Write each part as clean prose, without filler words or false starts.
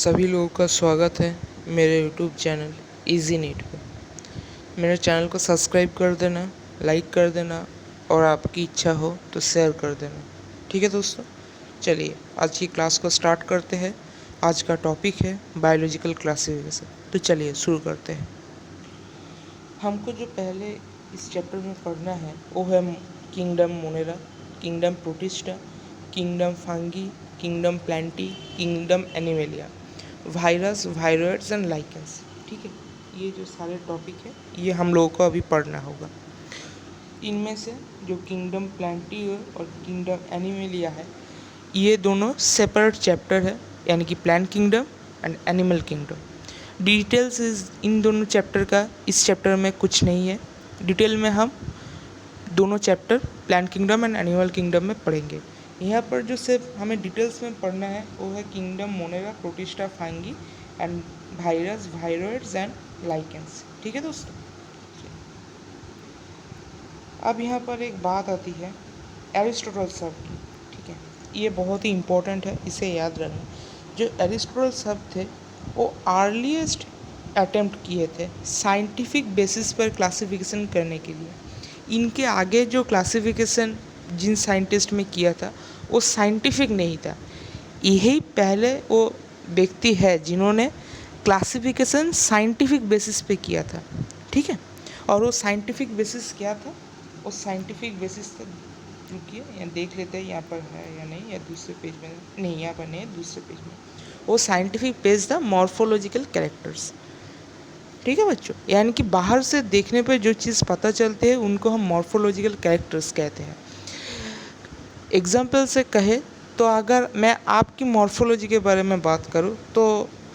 सभी लोगों का स्वागत है मेरे यूट्यूब चैनल इजी नीट पे। मेरे चैनल को सब्सक्राइब कर देना, लाइक कर देना और आपकी इच्छा हो तो शेयर कर देना। ठीक है दोस्तों, चलिए आज की क्लास को स्टार्ट करते हैं। आज का टॉपिक है बायोलॉजिकल क्लासिफिकेशन। तो चलिए शुरू करते हैं। हमको जो पहले इस चैप्टर में पढ़ना है वो है kingdom Monera, kingdom protista, kingdom fungi, kingdom Plantae, kingdom animalia, virus, viroids and lichens. ठीक है, ये जो सारे टॉपिक है ये हम लोगों को अभी पढ़ना होगा। इनमें से जो किंगडम प्लांटी और किंगडम एनिमेलिया है ये दोनों सेपरेट चैप्टर है, यानी कि plant kingdom and animal kingdom. Details इस इन दोनों चैप्टर का इस चैप्टर में कुछ नहीं है। डिटेल में हम दोनों chapter plant kingdom and animal kingdom में पढ़ेंगे। यहाँ पर जो सिर्फ हमें डिटेल्स में पढ़ना है वो है kingdom Monera, protista, fungi and virus, viroids and lichens. ठीक है दोस्तों, अब यहाँ पर एक बात आती है एरिस्टोटल शब्द की। ठीक है, ये बहुत ही इम्पोर्टेंट है, इसे याद रखना। जो एरिस्टोटल शब्द थे वो अर्लीस्ट अटेम्प्ट किए थे साइंटिफिक बेसिस पर क्लासिफिकेशन करने के लिए। इनके आगे जो क्लासिफिकेशन जिन साइंटिस्ट में किया था वो साइंटिफिक नहीं था। यही पहले वो व्यक्ति है जिन्होंने क्लासिफिकेशन साइंटिफिक बेसिस पे किया था। ठीक है, और वो साइंटिफिक बेसिस क्या था? वो साइंटिफिक बेसिस था, रुकिए यहाँ देख लेते हैं यहाँ पर है या नहीं, या दूसरे पेज में नहीं, यहाँ पर नहीं है, दूसरे पेज में। वो साइंटिफिक पेज था मॉर्फोलॉजिकल कैरेक्टर्स। ठीक है बच्चों, यानी कि बाहर से देखने पे जो चीज़ पता चलती है उनको हम मॉर्फोलॉजिकल कैरेक्टर्स कहते हैं। एग्जाम्पल से कहे तो अगर मैं आपकी मॉर्फोलॉजी के बारे में बात करूँ तो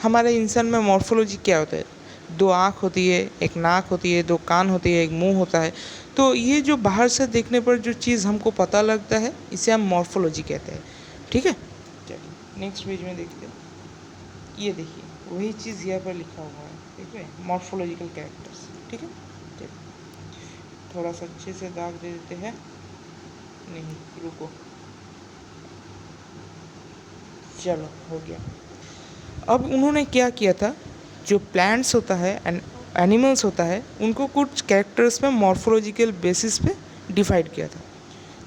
हमारे इंसान में मॉर्फोलॉजी क्या होता है? 2 आँख होती है, एक नाक होती है, 2 कान होती है, एक मुंह होता है। तो ये जो बाहर से देखने पर जो चीज़ हमको पता लगता है इसे हम मॉर्फोलॉजी कहते हैं। ठीक है, चलिए नेक्स्ट पेज में देखते हैं। ये देखिए वही चीज़ यहाँ पर लिखा हुआ है, ठीक है, मॉर्फोलॉजिकल कैरेक्टर्स। ठीक है, चलिए थोड़ा सा अच्छे से दाग दे देते हैं। नहीं रुको, चलो हो गया। अब उन्होंने क्या किया था, जो प्लांट्स होता है एंड एनिमल्स होता है उनको कुछ कैरेक्टर्स में मॉर्फोलॉजिकल बेसिस पे डिवाइड किया था।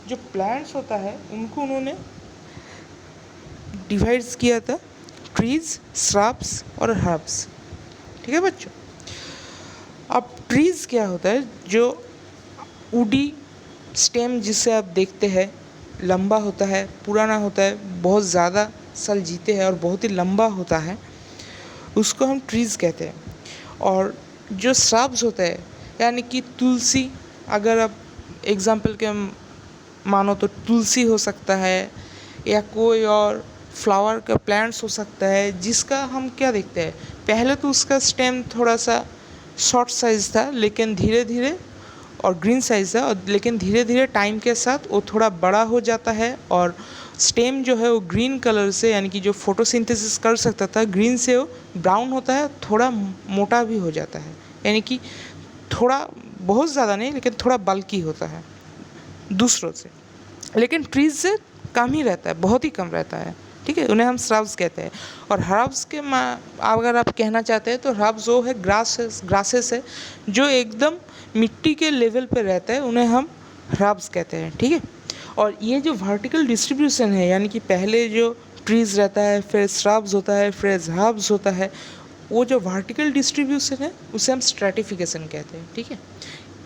जो प्लांट्स होता है उनको उन्होंने डिवाइड किया था ट्रीज, श्रब्स और हर्ब्स। ठीक है बच्चों, अब ट्रीज क्या होता है? जो वुडी स्टेम जिसे आप देखते हैं लंबा होता है, पुराना होता है, बहुत ज़्यादा साल जीते हैं और बहुत ही लंबा होता है, उसको हम ट्रीज़ कहते हैं। और जो श्रब्स होता है यानी कि तुलसी, अगर आप एग्जाम्पल के मानो तो तुलसी हो सकता है या कोई और फ्लावर का प्लांट्स हो सकता है, जिसका हम क्या देखते हैं, पहले तो उसका स्टेम थोड़ा सा शॉर्ट साइज़ था लेकिन धीरे धीरे, और ग्रीन साइज़ था, और लेकिन धीरे धीरे टाइम के साथ वो थोड़ा बड़ा हो जाता है और स्टेम जो है वो ग्रीन कलर से, यानी कि जो फोटोसिंथेसिस कर सकता था, ग्रीन से वो ब्राउन होता है, थोड़ा मोटा भी हो जाता है, यानी कि थोड़ा, बहुत ज़्यादा नहीं लेकिन थोड़ा बल्कि होता है दूसरों से, लेकिन ट्रीज से कम ही रहता है, बहुत ही कम रहता है। ठीक है, उन्हें हम श्रब्स कहते हैं। और हर्ब्स के अगर आप कहना चाहते हैं तो हर्ब्स वो है ग्रासेस है जो एकदम मिट्टी के लेवल पे रहता है, उन्हें हम हर्ब्स कहते हैं। ठीक है, और ये जो वर्टिकल डिस्ट्रीब्यूशन है, यानी कि पहले जो ट्रीज रहता है, फिर श्रब्स होता है, फिर हर्ब्स होता है, वो जो वर्टिकल डिस्ट्रीब्यूशन है उसे हम स्ट्रैटिफिकेशन कहते हैं। ठीक है,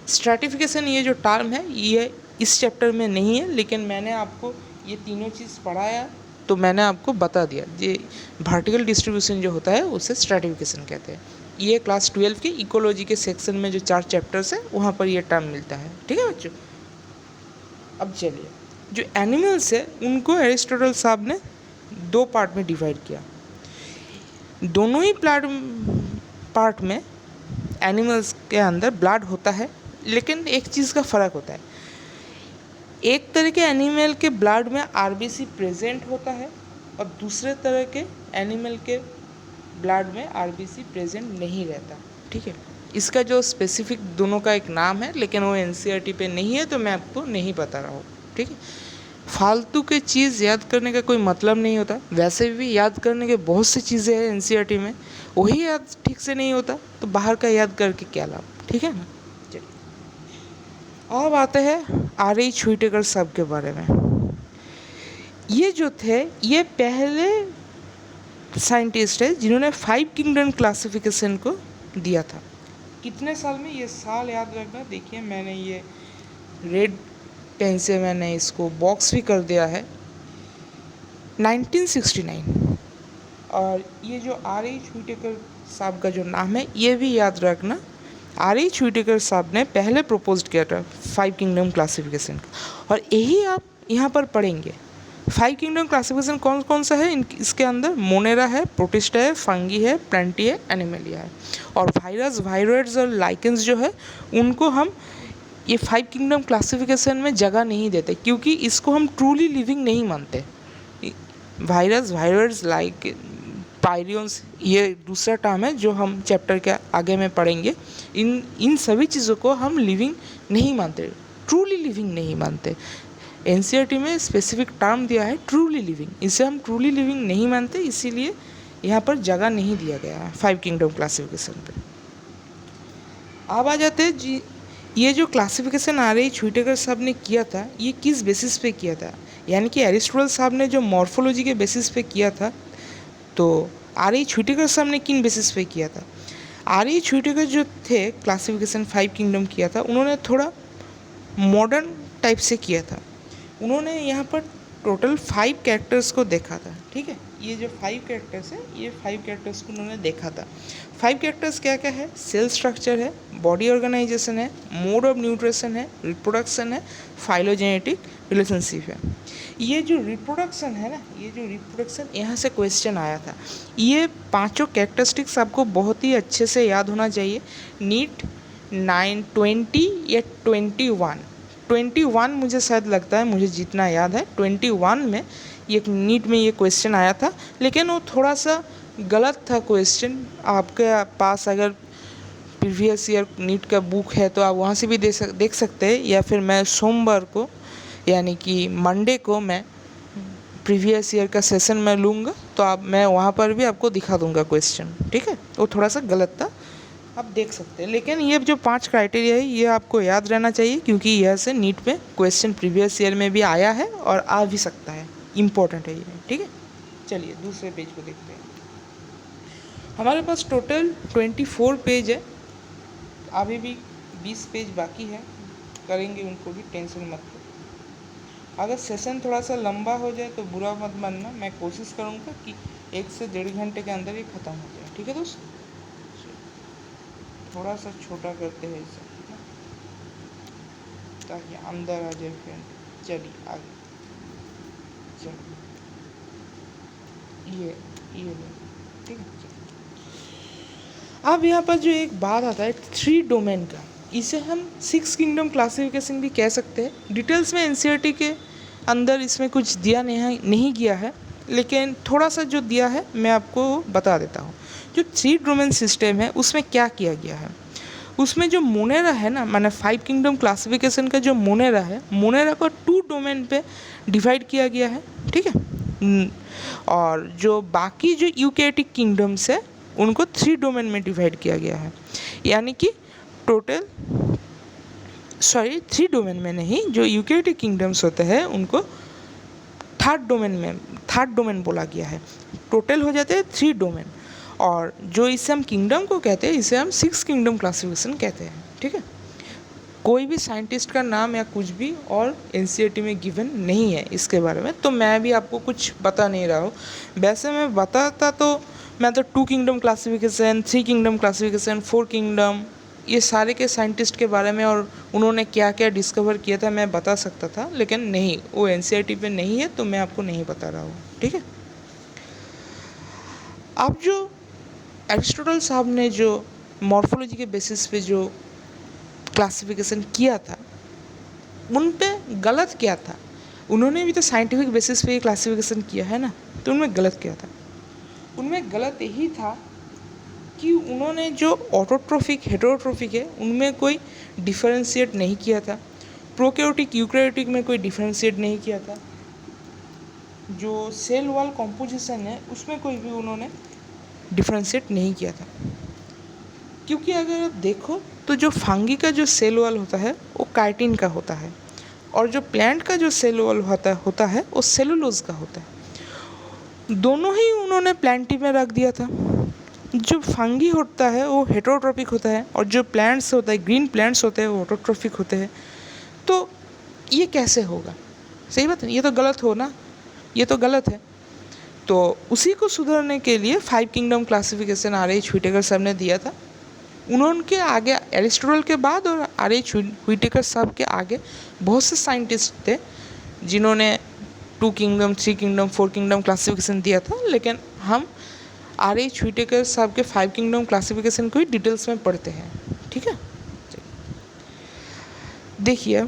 स्ट्रैटिफिकेशन ये जो टर्म है ये इस चैप्टर में नहीं है, लेकिन मैंने आपको ये तीनों चीज़ पढ़ाया तो मैंने आपको बता दिया, ये वर्टिकल डिस्ट्रीब्यूशन जो होता है उसे स्ट्रैटिफिकेशन कहते हैं। ये क्लास 12 के इकोलॉजी के सेक्शन में जो 4 चैप्टर्स हैं वहाँ पर ये टर्म मिलता है। ठीक है बच्चों, अब चलिए, जो एनिमल्स है उनको एरिस्टोटल साहब ने 2 पार्ट में डिवाइड किया। दोनों ही पार्ट में एनिमल्स के अंदर ब्लड होता है, लेकिन एक चीज़ का फ़र्क होता है, एक तरह के एनिमल के ब्लड में आरबीसी प्रेजेंट होता है और दूसरे तरह के एनिमल के ब्लड में आरबीसी प्रेजेंट नहीं रहता। ठीक है, इसका जो स्पेसिफिक दोनों का एक नाम है, लेकिन वो एनसीईआरटी पे नहीं है तो मैं आपको नहीं बता रहा हूँ। ठीक है, फालतू के चीज़ याद करने का कोई मतलब नहीं होता। वैसे भी याद करने के बहुत सी चीज़ें हैं एनसीईआरटी में, वही याद ठीक से नहीं होता तो बाहर का याद करके क्या लाभ, ठीक है ना। चलिए अब आते हैं आर.एच. व्हिटेकर साहब के बारे में। ये जो थे ये पहले साइंटिस्ट है जिन्होंने 5 किंगडम क्लासिफिकेशन को दिया था। कितने साल में, ये साल याद रखना। देखिए मैंने ये रेड पेन से मैंने इसको बॉक्स भी कर दिया है, 1969। और ये जो आर.एच. व्हिटेकर साहब का जो नाम है ये भी याद रखना। आर.एच. व्हिटेकर साहब ने पहले प्रपोज किया था 5 किंगडम क्लासिफिकेशन का, और यही आप यहाँ पर पढ़ेंगे। 5 किंगडम क्लासिफिकेशन कौन कौन सा है इसके अंदर? मोनेरा है, प्रोटिस्टा है, फंगी है, प्लांटी है, एनिमलिया है। और वायरस, वायरोइड्स और लाइकेंस जो है उनको हम ये 5 किंगडम क्लासिफिकेशन में जगह नहीं देते, क्योंकि इसको हम ट्रूली लिविंग नहीं मानते। वायरस, वायरोइड्स, लाइक पायरियंस, ये दूसरा टर्म है जो हम चैप्टर के आगे में पढ़ेंगे। इन सभी चीज़ों को हम लिविंग नहीं मानते, ट्रूली लिविंग नहीं मानते। एनसीईआरटी में स्पेसिफिक टर्म दिया है ट्रूली लिविंग, इसे हम ट्रूली लिविंग नहीं मानते, इसीलिए यहाँ पर जगह नहीं दिया गया है 5 किंगडम क्लासिफिकेशन पे। अब आ जाते हैं जी, ये जो क्लासिफिकेशन आर.एच. व्हिटेकर साहब ने किया था ये किस बेसिस पे किया था, यानी कि एरिस्टोटल साहब ने जो मॉर्फोलॉजी के बेसिस पे किया था, तो आर.एच. व्हिटेकर साहब ने किन बेसिस पे किया था? आर.एच. व्हिटेकर जो थे क्लासिफिकेशन 5 किंगडम किया था, उन्होंने थोड़ा मॉडर्न टाइप से किया था। उन्होंने यहाँ पर टोटल 5 कैरेक्टर्स को देखा था, ठीक है। ये जो 5 कैरेक्टर्स है, ये 5 कैरेक्टर्स को उन्होंने देखा था। 5 कैरेक्टर्स क्या क्या है? सेल स्ट्रक्चर है, बॉडी ऑर्गेनाइजेशन है, मोड ऑफ न्यूट्रिशन है, रिप्रोडक्शन है, फाइलोजेनेटिक रिलेशनशिप है। ये जो रिप्रोडक्शन है ना, ये जो रिप्रोडक्शन, यहाँ से क्वेश्चन आया था। ये पांचों कैरेक्टरिस्टिक्स आपको बहुत ही अच्छे से याद होना चाहिए। नीट 20 या 21 मुझे शायद लगता है, मुझे जितना याद है 21 में ये नीट में ये क्वेश्चन आया था, लेकिन वो थोड़ा सा गलत था क्वेश्चन। आपके पास अगर प्रीवियस ईयर नीट का बुक है तो आप वहाँ से भी देख सकते हैं, या फिर मैं सोमवार को यानी कि मंडे को मैं प्रीवियस ईयर का सेशन में लूँगा, तो मैं वहाँ पर भी आपको दिखा दूँगा क्वेश्चन, ठीक है। वो थोड़ा सा गलत था, आप देख सकते हैं। लेकिन ये जो 5 क्राइटेरिया है ये आपको याद रहना चाहिए, क्योंकि यह से नीट में क्वेश्चन प्रीवियस ईयर में भी आया है और आ भी सकता है, इम्पोर्टेंट है ये, ठीक है। चलिए दूसरे पेज को देखते हैं। हमारे पास टोटल 24 पेज है, अभी भी 20 पेज बाकी है, करेंगे उनको भी, टेंशन मत लो। अगर सेशन थोड़ा सा लंबा हो जाए तो बुरा मत मानना, मैं कोशिश करूँगा कि 1 से 1.5 घंटे के अंदर ही ख़त्म हो जाए, ठीक है दोस्त। थोड़ा सा छोटा करते हैं इसे ताकि अंदर आ जाए फ्रेंड। चलिए आगे चलो, ये ठीक है। अब यहाँ पर जो एक बात आता है 3 डोमेन का, इसे हम 6 किंगडम क्लासिफिकेशन भी कह सकते हैं। डिटेल्स में एनसीईआरटी के अंदर इसमें कुछ दिया नहीं गया है, लेकिन थोड़ा सा जो दिया है मैं आपको बता देता हूँ। जो 3 डोमेन सिस्टम है उसमें क्या किया गया है, उसमें जो मोनेरा है ना, माने 5 किंगडम क्लासिफिकेशन का जो मोनेरा है, मोनेरा को 2 डोमेन पे डिवाइड किया गया है, ठीक है। और जो बाकी जो यूकैरियोटिक किंगडम्स है उनको 3 डोमेन में डिवाइड किया गया है, यानी कि टोटल 3 डोमेन में नहीं, जो यूकैरियोटिक किंगडम्स होते हैं उनको थर्ड डोमेन बोला गया है। टोटल हो जाते हैं 3 डोमेन, और जो इसे हम किंगडम को कहते हैं इसे हम 6 किंगडम क्लासिफिकेशन कहते हैं, ठीक है। कोई भी साइंटिस्ट का नाम या कुछ भी और एनसीईआरटी में गिवन नहीं है इसके बारे में, तो मैं भी आपको कुछ बता नहीं रहा हूँ। वैसे मैं बताता तो मैं तो 2 kingdom classification, 3 kingdom classification, 4 kingdom, ये सारे के साइंटिस्ट के बारे में और उन्होंने क्या क्या डिस्कवर किया था मैं बता सकता था, लेकिन नहीं, वो एनसीईआरटी पे नहीं है तो मैं आपको नहीं बता रहा हूँ, ठीक है। अब जो एरिस्टोटल साहब ने जो मॉर्फोलॉजी के बेसिस पे जो क्लासिफिकेशन किया था उन पे गलत क्या था? उन्होंने भी तो साइंटिफिक बेसिस पे ये क्लासिफिकेशन किया है ना, तो उनमें गलत क्या था? उनमें गलत यही था कि उन्होंने जो ऑटोट्रोफिक हेटेरोट्रोफिक है उनमें कोई डिफरेंशिएट नहीं किया था, प्रोकैरियोटिक यूकैरियोटिक में कोई डिफरेंशिएट नहीं किया था, जो सेल वॉल कॉम्पोजिशन है उसमें कोई भी उन्होंने डिफ्रेंशिएट नहीं किया था, क्योंकि अगर आप देखो तो जो फंगी का जो सेल वॉल होता है वो काइटिन का होता है, और जो प्लांट का जो सेल वॉल होता है वो सेलुलोज का होता है। दोनों ही उन्होंने प्लांटी में रख दिया था। जो फंगी होता है वो हेटेरोट्रॉपिक होता है, और जो प्लांट्स होता है, ग्रीन प्लांट्स होते हैं, वो ऑटोट्रॉपिक होते हैं। तो ये कैसे होगा? सही बात है, ये तो गलत हो ना, ये तो गलत है। तो उसी को सुधारने के लिए 5 किंगडम क्लासिफिकेशन R.H. व्हिटेकर साहब ने दिया था। उनके आगे एरिस्टोटल के बाद और R.H. व्हिटेकर साहब के आगे बहुत से साइंटिस्ट थे जिन्होंने 2 किंगडम, 3 किंगडम, 4 किंगडम क्लासिफिकेशन दिया था, लेकिन हम R.H. व्हिटेकर साहब के 5 किंगडम क्लासिफिकेशन को ही डिटेल्स में पढ़ते हैं। ठीक है, देखिए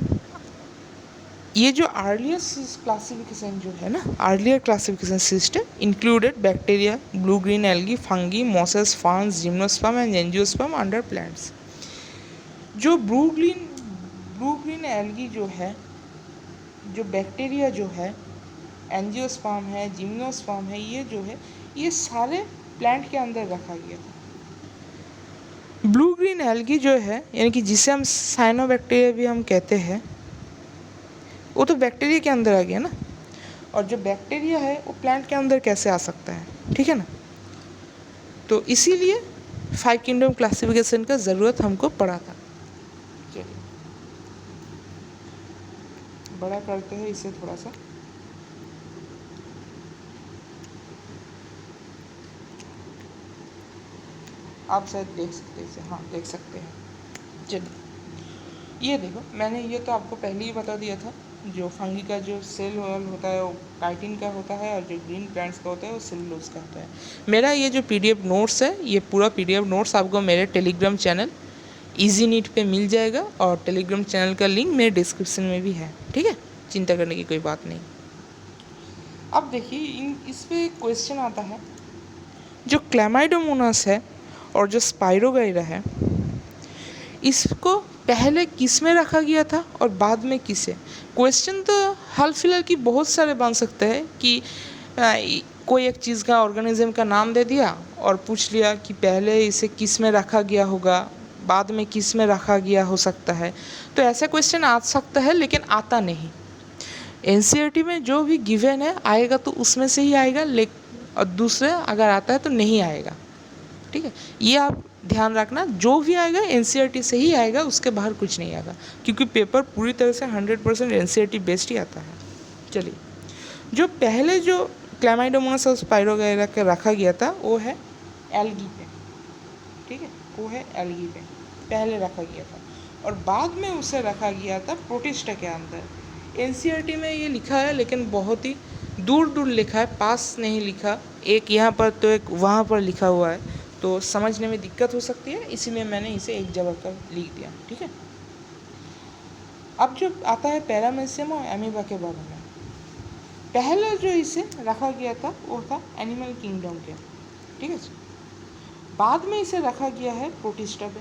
ये जो अर्लियर क्लासिफिकेशन जो है ना, earlier classification system included bacteria, blue green algae, fungi, mosses, ferns, gymnosperm and angiosperm under plants. जो ब्लू ग्रीन एल्गी जो है, जो बैक्टीरिया जो है, एंजियोस्पर्म है, जिम्नोस्पर्म है, ये जो है ये सारे प्लांट के अंदर रखा गया था। ब्लू ग्रीन एल्गी जो है, यानी कि जिसे हम साइनोबैक्टीरिया भी हम कहते हैं, वो तो बैक्टीरिया के अंदर आ गया ना, और जो बैक्टीरिया है वो प्लांट के अंदर कैसे आ सकता है? ठीक है ना। तो इसीलिए 5 किंगडम क्लासिफिकेशन का ज़रूरत हमको पड़ा था। चलिए बड़ा करते हैं इसे थोड़ा सा। आप शायद देख सकते हैं इसे, हाँ देख सकते हैं। चलिए ये देखो, मैंने ये तो आपको पहले ही बता दिया था, जो फंगी का जो सेल वॉल होता है वो काइटिन का होता है, और जो ग्रीन प्लांट्स का होता है वो सेलुलोज का होता है। मेरा ये जो PDF नोट्स है, ये पूरा PDF नोट्स आपको मेरे टेलीग्राम चैनल इजी नीट पे मिल जाएगा, और टेलीग्राम चैनल का लिंक मेरे डिस्क्रिप्शन में भी है। ठीक है, चिंता करने की कोई बात नहीं। अब देखिए इस पर एक क्वेश्चन आता है, जो क्लैमाइडोमोनास है और जो स्पाइरोगाइरा है, इसको पहले किस में रखा गया था और बाद में किसे? क्वेश्चन तो हाल फिलहाल की बहुत सारे बन सकते हैं कि कोई एक चीज़ का, ऑर्गेनिज्म का नाम दे दिया और पूछ लिया कि पहले इसे किस में रखा गया होगा, बाद में किस में रखा गया हो सकता है। तो ऐसा क्वेश्चन आ सकता है, लेकिन आता नहीं। NCERT में जो भी गिवन है आएगा तो उसमें से ही आएगा, और दूसरे अगर आता है तो नहीं आएगा। ठीक है, ये आप ध्यान रखना, जो भी आएगा NCERT से ही आएगा, उसके बाहर कुछ नहीं आएगा, क्योंकि पेपर पूरी तरह से 100% NCERT बेस्ड ही आता है। चलिए, जो पहले जो क्लैमाइडोमोनास और स्पाइरोगाइरा का रखा गया था वो है एल्गी पे। ठीक है, वो है एल्गी पे पहले रखा गया था, और बाद में उसे रखा गया था प्रोटिस्टा के अंदर। NCERT में ये लिखा है, लेकिन बहुत ही दूर दूर लिखा है, पास नहीं लिखा, एक यहाँ पर तो एक वहाँ पर लिखा हुआ है, तो समझने में दिक्कत हो सकती है, इसीलिए मैंने इसे एक जगह पर लिख दिया। ठीक है, अब जो आता है पैरामेसियम और एमीबा के बारे में, पहले जो इसे रखा गया था वो था एनिमल किंगडम के। ठीक है, बाद में इसे रखा गया है प्रोटिस्टा पे,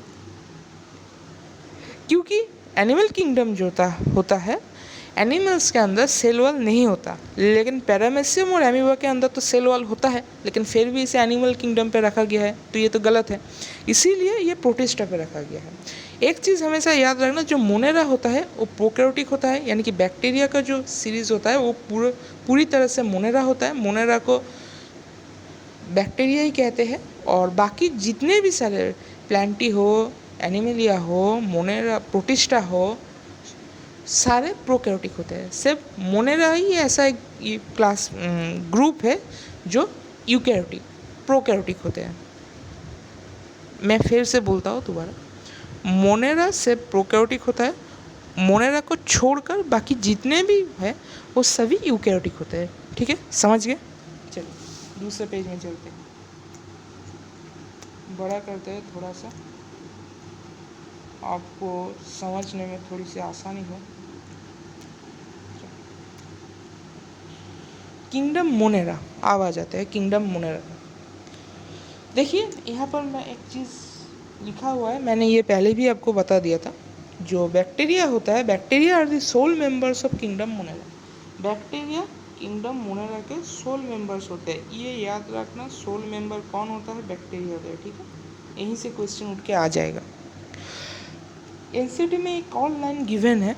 क्योंकि एनिमल किंगडम जो होता है, एनिमल्स के अंदर सेल वॉल नहीं होता, लेकिन पैरामेसियम और एमीबा के अंदर तो सेल वॉल होता है, लेकिन फिर भी इसे एनिमल किंगडम पे रखा गया है, तो ये तो गलत है, इसीलिए ये प्रोटिस्टा पे रखा गया है। एक चीज़ हमेशा याद रखना, जो मोनेरा होता है वो प्रोकैरियोटिक होता है, यानी कि बैक्टीरिया का जो सीरीज़ होता है वो पूरी तरह से मोनेरा होता है। मोनेरा को बैक्टीरिया ही कहते हैं, और बाकी जितने भी सारे प्लांटी हो, एनिमलिया हो, मोनेरा, प्रोटिस्टा हो, सारे प्रोकैरियोटिक होते हैं। सिर्फ मोनेरा ही ऐसा एक क्लास ग्रुप है जो यूकैरियोटिक, प्रोकैरियोटिक होते हैं। मैं फिर से बोलता हूँ दोबारा, मोनेरा सिर्फ प्रोकैरियोटिक होता है, मोनेरा को छोड़कर बाकी जितने भी है वो सभी यूकैरियोटिक होते हैं। ठीक है, समझ गए? चलिए दूसरे पेज में चलते हैं, बड़ा करते हैं थोड़ा सा, आपको समझने में थोड़ी सी आसानी हो। किंगडम मोनेरा, अब आ जाते हैं किंगडम मोनेरा। देखिए यहाँ पर मैं एक चीज़ लिखा हुआ है, मैंने ये पहले भी आपको बता दिया था, जो बैक्टीरिया होता है, bacteria are the sole members of kingdom Monera. Bacteria kingdom Monera के सोल मेंबर्स होते हैं। ये याद रखना, सोल मेंबर कौन होता है? बैक्टीरिया होता है। ठीक है, यहीं से क्वेश्चन उठ के आ जाएगा। एनसीईआरटी में एक और लाइन गिवन है,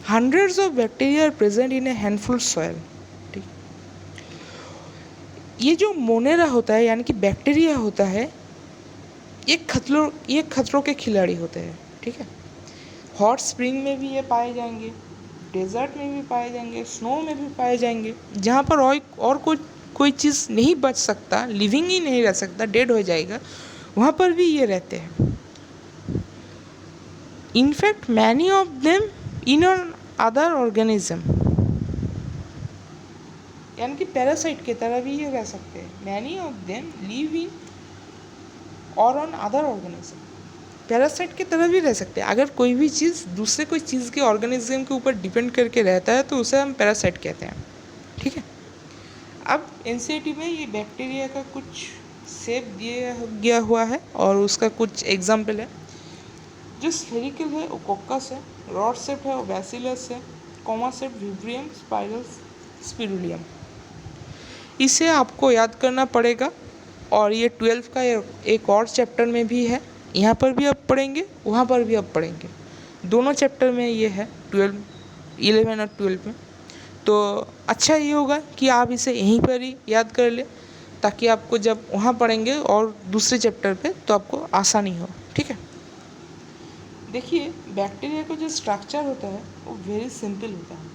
hundreds of bacteria are present in a handful soil. ठीक, ये जो मोनेरा होता है यानी कि बैक्टीरिया होता है, ये खतरों के खिलाड़ी होते हैं। ठीक है, हॉट स्प्रिंग में भी ये पाए जाएंगे, डेजर्ट में भी पाए जाएंगे, स्नो में भी पाए जाएंगे, जहाँ पर और कोई चीज़ नहीं बच सकता, लिविंग ही नहीं रह सकता, डेड हो जाएगा, वहाँ पर भी ये रहते हैं। In fact many of them in on other organism, यानी कि पैरासाइट की तरह भी ये रह सकते हैं। Many of them live in और ऑन अदर ऑर्गेनिज्म, पैरासाइट की तरह भी रह सकते हैं। अगर कोई भी चीज़ दूसरे कोई चीज़ के ऑर्गेनिज्म के ऊपर डिपेंड करके रहता है तो उसे हम पैरासाइट कहते हैं। ठीक है, अब एनसीईआरटी में ये बैक्टीरिया का कुछ शेप दिया गया हुआ है और उसका कुछ एग्जाम्पल है। जो स्फेरिकल है वो कोकस है, रॉड शेप है वो बैसिलस है, कॉमा शेप विब्रियम, स्पाइरल स्पिरुलियम। इसे आपको याद करना पड़ेगा और ये 12 का एक और चैप्टर में भी है, यहाँ पर भी अब पढ़ेंगे, वहाँ पर भी अब पढ़ेंगे, दोनों चैप्टर में ये है 11 और 12 में। तो अच्छा ये होगा कि आप इसे यहीं पर ही याद कर ले, ताकि आपको जब वहाँ पढ़ेंगे और दूसरे चैप्टर पे तो आपको आसानी हो। ठीक है, देखिए बैक्टीरिया का जो स्ट्रक्चर होता है वो वेरी सिंपल होता है।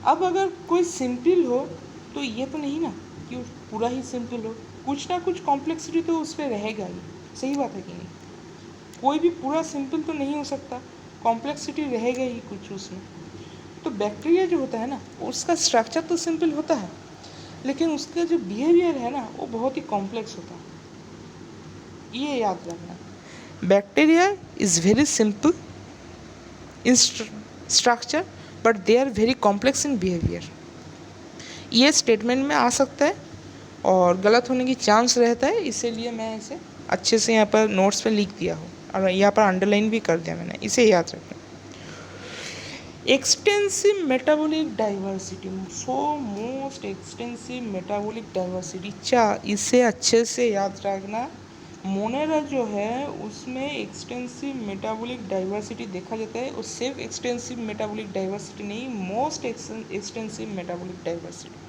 अब अगर कोई सिंपल हो तो ये तो नहीं ना कि पूरा ही सिंपल हो, कुछ ना कुछ कॉम्प्लेक्सिटी तो उस पर रहेगा ही। सही बात है कि नहीं? कोई भी पूरा सिंपल तो नहीं हो सकता, कॉम्प्लेक्सिटी रहेगा ही कुछ उसमें। तो बैक्टीरिया जो होता है ना, उसका स्ट्रक्चर तो सिंपल होता है, लेकिन उसका जो बिहेवियर है ना वो बहुत ही कॉम्प्लेक्स होता है। ये याद रखना, bacteria is very simple in structure but they are very complex in behaviour. ये स्टेटमेंट में आ सकता है और गलत होने की चांस रहता है, इसीलिए मैं इसे अच्छे से यहाँ पर नोट्स पे लिख दिया हूँ और यहाँ पर अंडरलाइन भी कर दिया मैंने, इसे याद रखना। Extensive metabolic diversity, so most extensive metabolic diversity, इसे अच्छे से याद रखना। मोनेरा जो है उसमें एक्सटेंसिव मेटाबॉलिक डाइवर्सिटी देखा जाता है, और सिर्फ एक्सटेंसिव मेटाबॉलिक डाइवर्सिटी नहीं, मोस्ट एक्सटेंसिव मेटाबॉलिक डाइवर्सिटी।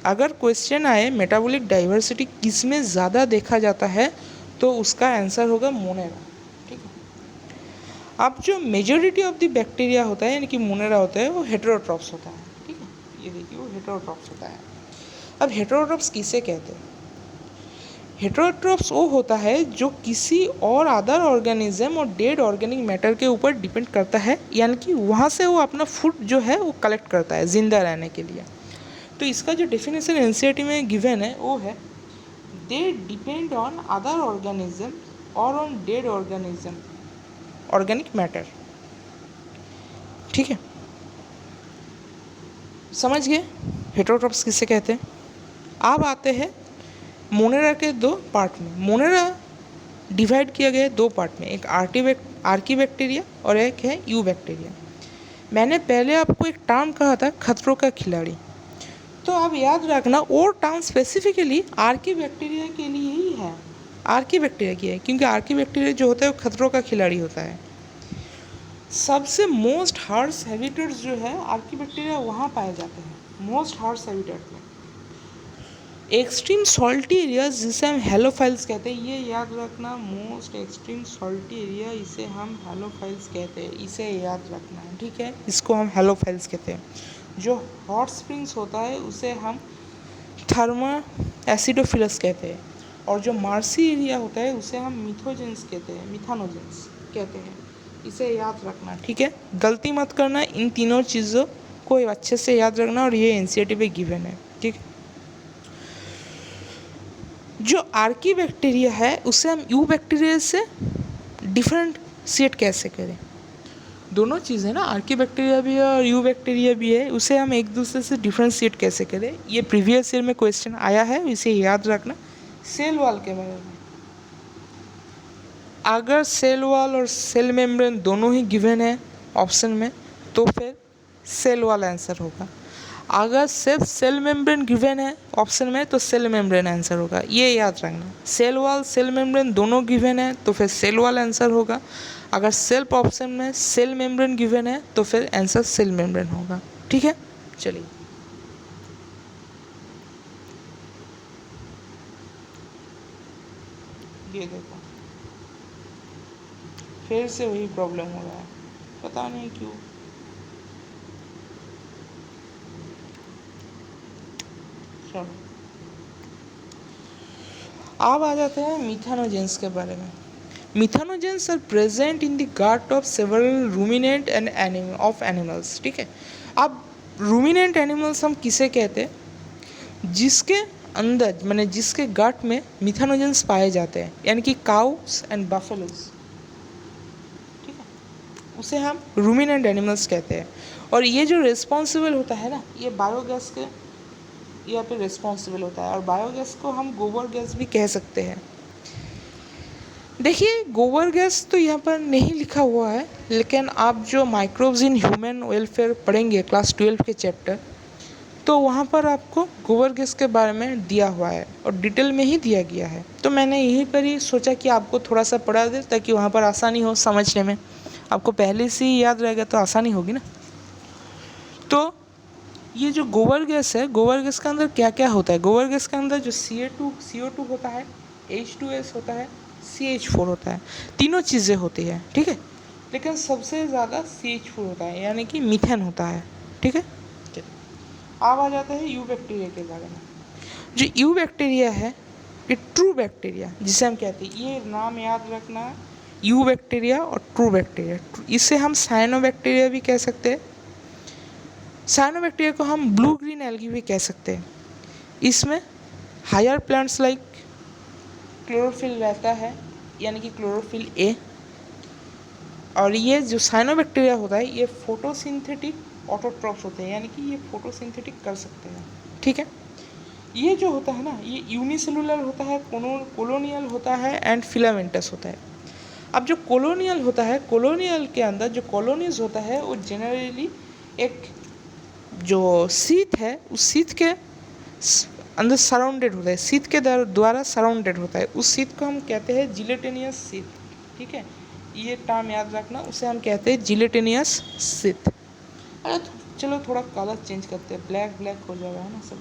अगर क्वेश्चन आए मेटाबॉलिक डाइवर्सिटी किस में ज़्यादा देखा जाता है तो उसका आंसर होगा मोनेरा। ठीक है, अब जो मेजॉरिटी ऑफ द बैक्टीरिया होता है यानी कि मोनेरा होता है वो हेटेरोट्रॉप्स होता है। ठीक है, ये देखिए वो हेटेरोट्रॉप्स होता है। अब हेटेरोट्रॉप्स किसे कहते हैं? हेटेरोट्रॉप्स वो होता है जो किसी और अदर ऑर्गेनिज्म और डेड ऑर्गेनिक मैटर के ऊपर डिपेंड करता है, यानी कि वहाँ से वो अपना फूड जो है वो कलेक्ट करता है ज़िंदा रहने के लिए। तो इसका जो डेफिनेशन एनसीईआरटी में गिवन है वो है, they depend on other organism और on dead organism organic matter. ठीक है, समझ गए हेटेरोट्रॉप्स किसे कहते हैं? अब आते हैं मोनेरा के दो पार्ट में। मोनेरा डिवाइड किया गया है दो पार्ट में, एक आर्की बैक्टीरिया और एक है यू बैक्टीरिया। मैंने पहले आपको एक टर्म कहा था खतरों का खिलाड़ी, तो आप याद रखना वो टर्म स्पेसिफिकली आर्की बैक्टीरिया के लिए ही है, आर्की बैक्टीरिया की है, क्योंकि आर्की बैक्टीरिया जो होता है वो खतरों का खिलाड़ी होता है। सबसे मोस्ट हार्श हैबिटेट्स जो है आर्की बैक्टीरिया वहाँ पाए जाते हैं, मोस्ट हार्श हैबिटेट में। एक्सट्रीम सॉल्टी एरियाज जिसे हम हेलोफाइल्स कहते हैं, ये याद रखना, मोस्ट एक्सट्रीम सॉल्टी एरिया इसे हम हेलोफाइल्स कहते हैं, इसे याद रखना है। ठीक है, इसको हम हेलोफाइल्स कहते हैं। जो हॉट स्प्रिंग्स होता है उसे हम थर्मा एसिडोफिलस कहते हैं, और जो मार्सी एरिया होता है उसे हम मिथोजेंस कहते हैं, मिथानोजेंस कहते हैं, इसे याद रखना। ठीक है, गलती मत करना, इन तीनों चीज़ों को अच्छे से याद रखना, और ये एनसीईआरटी पे गिवन है। ठीक है, जो आर्की बैक्टीरिया है उसे हम यू बैक्टीरिया से डिफरेंशिएट कैसे करें? दोनों चीज़ें ना, आर्की बैक्टीरिया भी है और यू बैक्टीरिया भी है, उसे हम एक दूसरे से डिफरेंशिएट कैसे करें? ये प्रीवियस ईयर में क्वेश्चन आया है, इसे याद रखना। सेल वॉल के बारे में, अगर सेल वॉल और सेल मेम्ब्रेन दोनों ही गिवन है ऑप्शन में तो फिर सेल वॉल आंसर होगा। अगर सिर्फ सेल मेम्ब्रेन गिवन है ऑप्शन में तो सेल मेम्ब्रेन आंसर होगा, ये याद रखना। सेल वॉल सेल मेम्ब्रेन दोनों गिवन है तो फिर सेल वॉल आंसर होगा। अगर सेल्फ ऑप्शन में सेल मेम्ब्रेन गिवन है तो फिर आंसर सेल मेम्ब्रेन होगा। ठीक है, चलिए ये देखो फिर से वही प्रॉब्लम हो रहा है, पता नहीं क्यों। चलो अब आ जाते हैं मिथानोजेंस के बारे में। Methanogens are present in the gut of several ruminant and animal of animals. ठीक है, अब रूमिनेंट एनिमल्स हम किसे कहते हैं, जिसके अंदर मैंने जिसके गट में मिथानोजेंस पाए जाते हैं, यानी कि काउस एंड बफेलोज। ठीक है, उसे हम रूमिनेंट एनिमल्स कहते हैं। और ये जो रिस्पॉन्सिबल होता है ना, ये बायोगैस के यहाँ पे रिस्पॉन्सिबल होता है। और बायोगैस को हम गोबर गैस भी कह सकते हैं। देखिए गोबर गैस तो यहाँ पर नहीं लिखा हुआ है, लेकिन आप जो माइक्रोब्स इन ह्यूमन वेलफेयर पढ़ेंगे क्लास 12 के चैप्टर, तो वहाँ पर आपको गोबर गैस के बारे में दिया हुआ है और डिटेल में ही दिया गया है। तो मैंने यहीं पर ही सोचा कि आपको थोड़ा सा पढ़ा दे ताकि वहाँ पर आसानी हो समझने में। आपको पहले से ही याद रहेगा तो आसानी होगी ना। तो ये जो गोबर गैस है, गोबर गैस के अंदर क्या क्या होता है। गोबर गैस के अंदर जो CO2 होता है, H2S होता है, CH4 होता है, तीनों चीज़ें होती है। ठीक है, लेकिन सबसे ज़्यादा CH4 होता है, यानी कि मीथेन होता है। ठीक है, अब आ जाता है यू बैक्टीरिया के बारे में। जो यू बैक्टीरिया है ये ट्रू बैक्टीरिया जिसे हम कहते हैं, ये नाम याद रखना, यू बैक्टीरिया और ट्रू बैक्टीरिया। इसे हम साइनो बैक्टीरिया भी कह सकते हैं। साइनोबैक्टीरिया को हम ब्लू ग्रीन एल्गी भी कह सकते हैं। इसमें हायर प्लांट्स लाइक क्लोरोफिल रहता है, यानी कि क्लोरोफिल ए। और ये जो साइनोबैक्टीरिया होता है ये फोटोसिंथेटिक ऑटोट्रॉप्स होते हैं, यानी कि ये फोटोसिंथेटिक कर सकते हैं। ठीक है, ये जो होता है ना, ये यूनिसेलुलर होता है, कोलोनियल होता है एंड फिलामेंटस होता है। अब जो कोलोनियल होता है, कोलोनियल के अंदर जो कॉलोनीज होता है वो जनरली एक जो शीत है उस शीत के अंदर सराउंडेड होता है, शीत के द्वारा सराउंडेड होता है। उस शीत को हम कहते हैं जिलेटिनियस शीत। ठीक है, ये टर्म याद रखना, उसे हम कहते हैं जिलेटिनियस शीत। अरे चलो थोड़ा कलर चेंज करते हैं, ब्लैक ब्लैक हो जाएगा ना सब।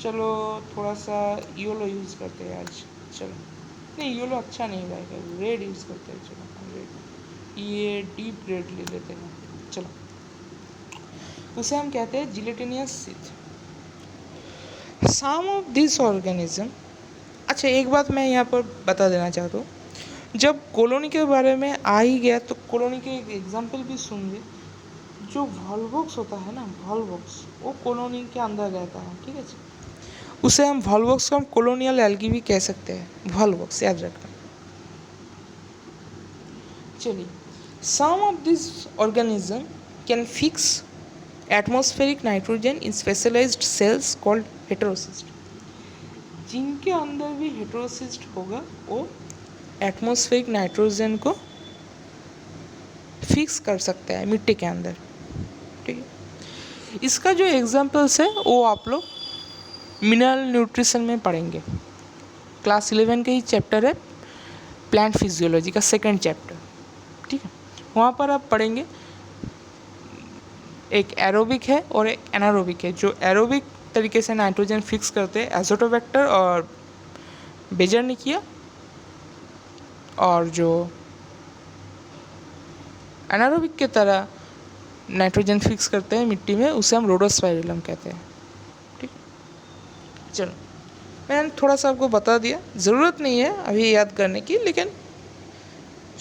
चलो थोड़ा सा येलो यूज़ करते हैं आज। चलो नहीं, येलो अच्छा नहीं रहेगा, रेड यूज़ करते हैं। चलो हम रेड, ये डीप रेड ले लेते हैं। चलो उसे हम कहते हैं जिलेटिनियस शीत। सम ऑफ दिस ऑर्गेनिज्म। अच्छा एक बात मैं यहाँ पर बता देना चाहता हूँ, जब कॉलोनी के बारे में आ ही गया तो कॉलोनी के एक एग्जाम्पल भी सुनिए। जो वॉल्वॉक्स होता है ना, वॉल्वॉक्स वो कॉलोनी के अंदर रहता है। ठीक है, उसे हम वॉल्वॉक्स को हम कॉलोनियल एल्गी भी कह सकते हैं। वॉल्वॉक्स याद रखना। चलिए, some of this organism can fix atmospheric nitrogen in specialised cells called heterocyst. जिनके अंदर भी हेटेरोसिस्ट होगा वो एटमॉस्फेरिक नाइट्रोजन को फिक्स कर सकता है मिट्टी के अंदर। ठीक है, इसका जो एग्जांपल्स है वो आप लोग मिनरल न्यूट्रिशन में पढ़ेंगे। क्लास 11 का ही चैप्टर है, प्लांट फिजियोलॉजी का सेकंड चैप्टर। ठीक है, वहाँ पर आप पढ़ेंगे एक एरोबिक है और एक एनारोबिक है। जो एरोबिक तरीके से नाइट्रोजन फिक्स करते हैं एजोटोबैक्टर और बेजर्निकिया, और जो एनारोबिक के तरह नाइट्रोजन फिक्स करते हैं मिट्टी में उसे हम रोडोस्पाइरिलम कहते हैं। ठीक, चलो मैंने थोड़ा सा आपको बता दिया, ज़रूरत नहीं है अभी याद करने की, लेकिन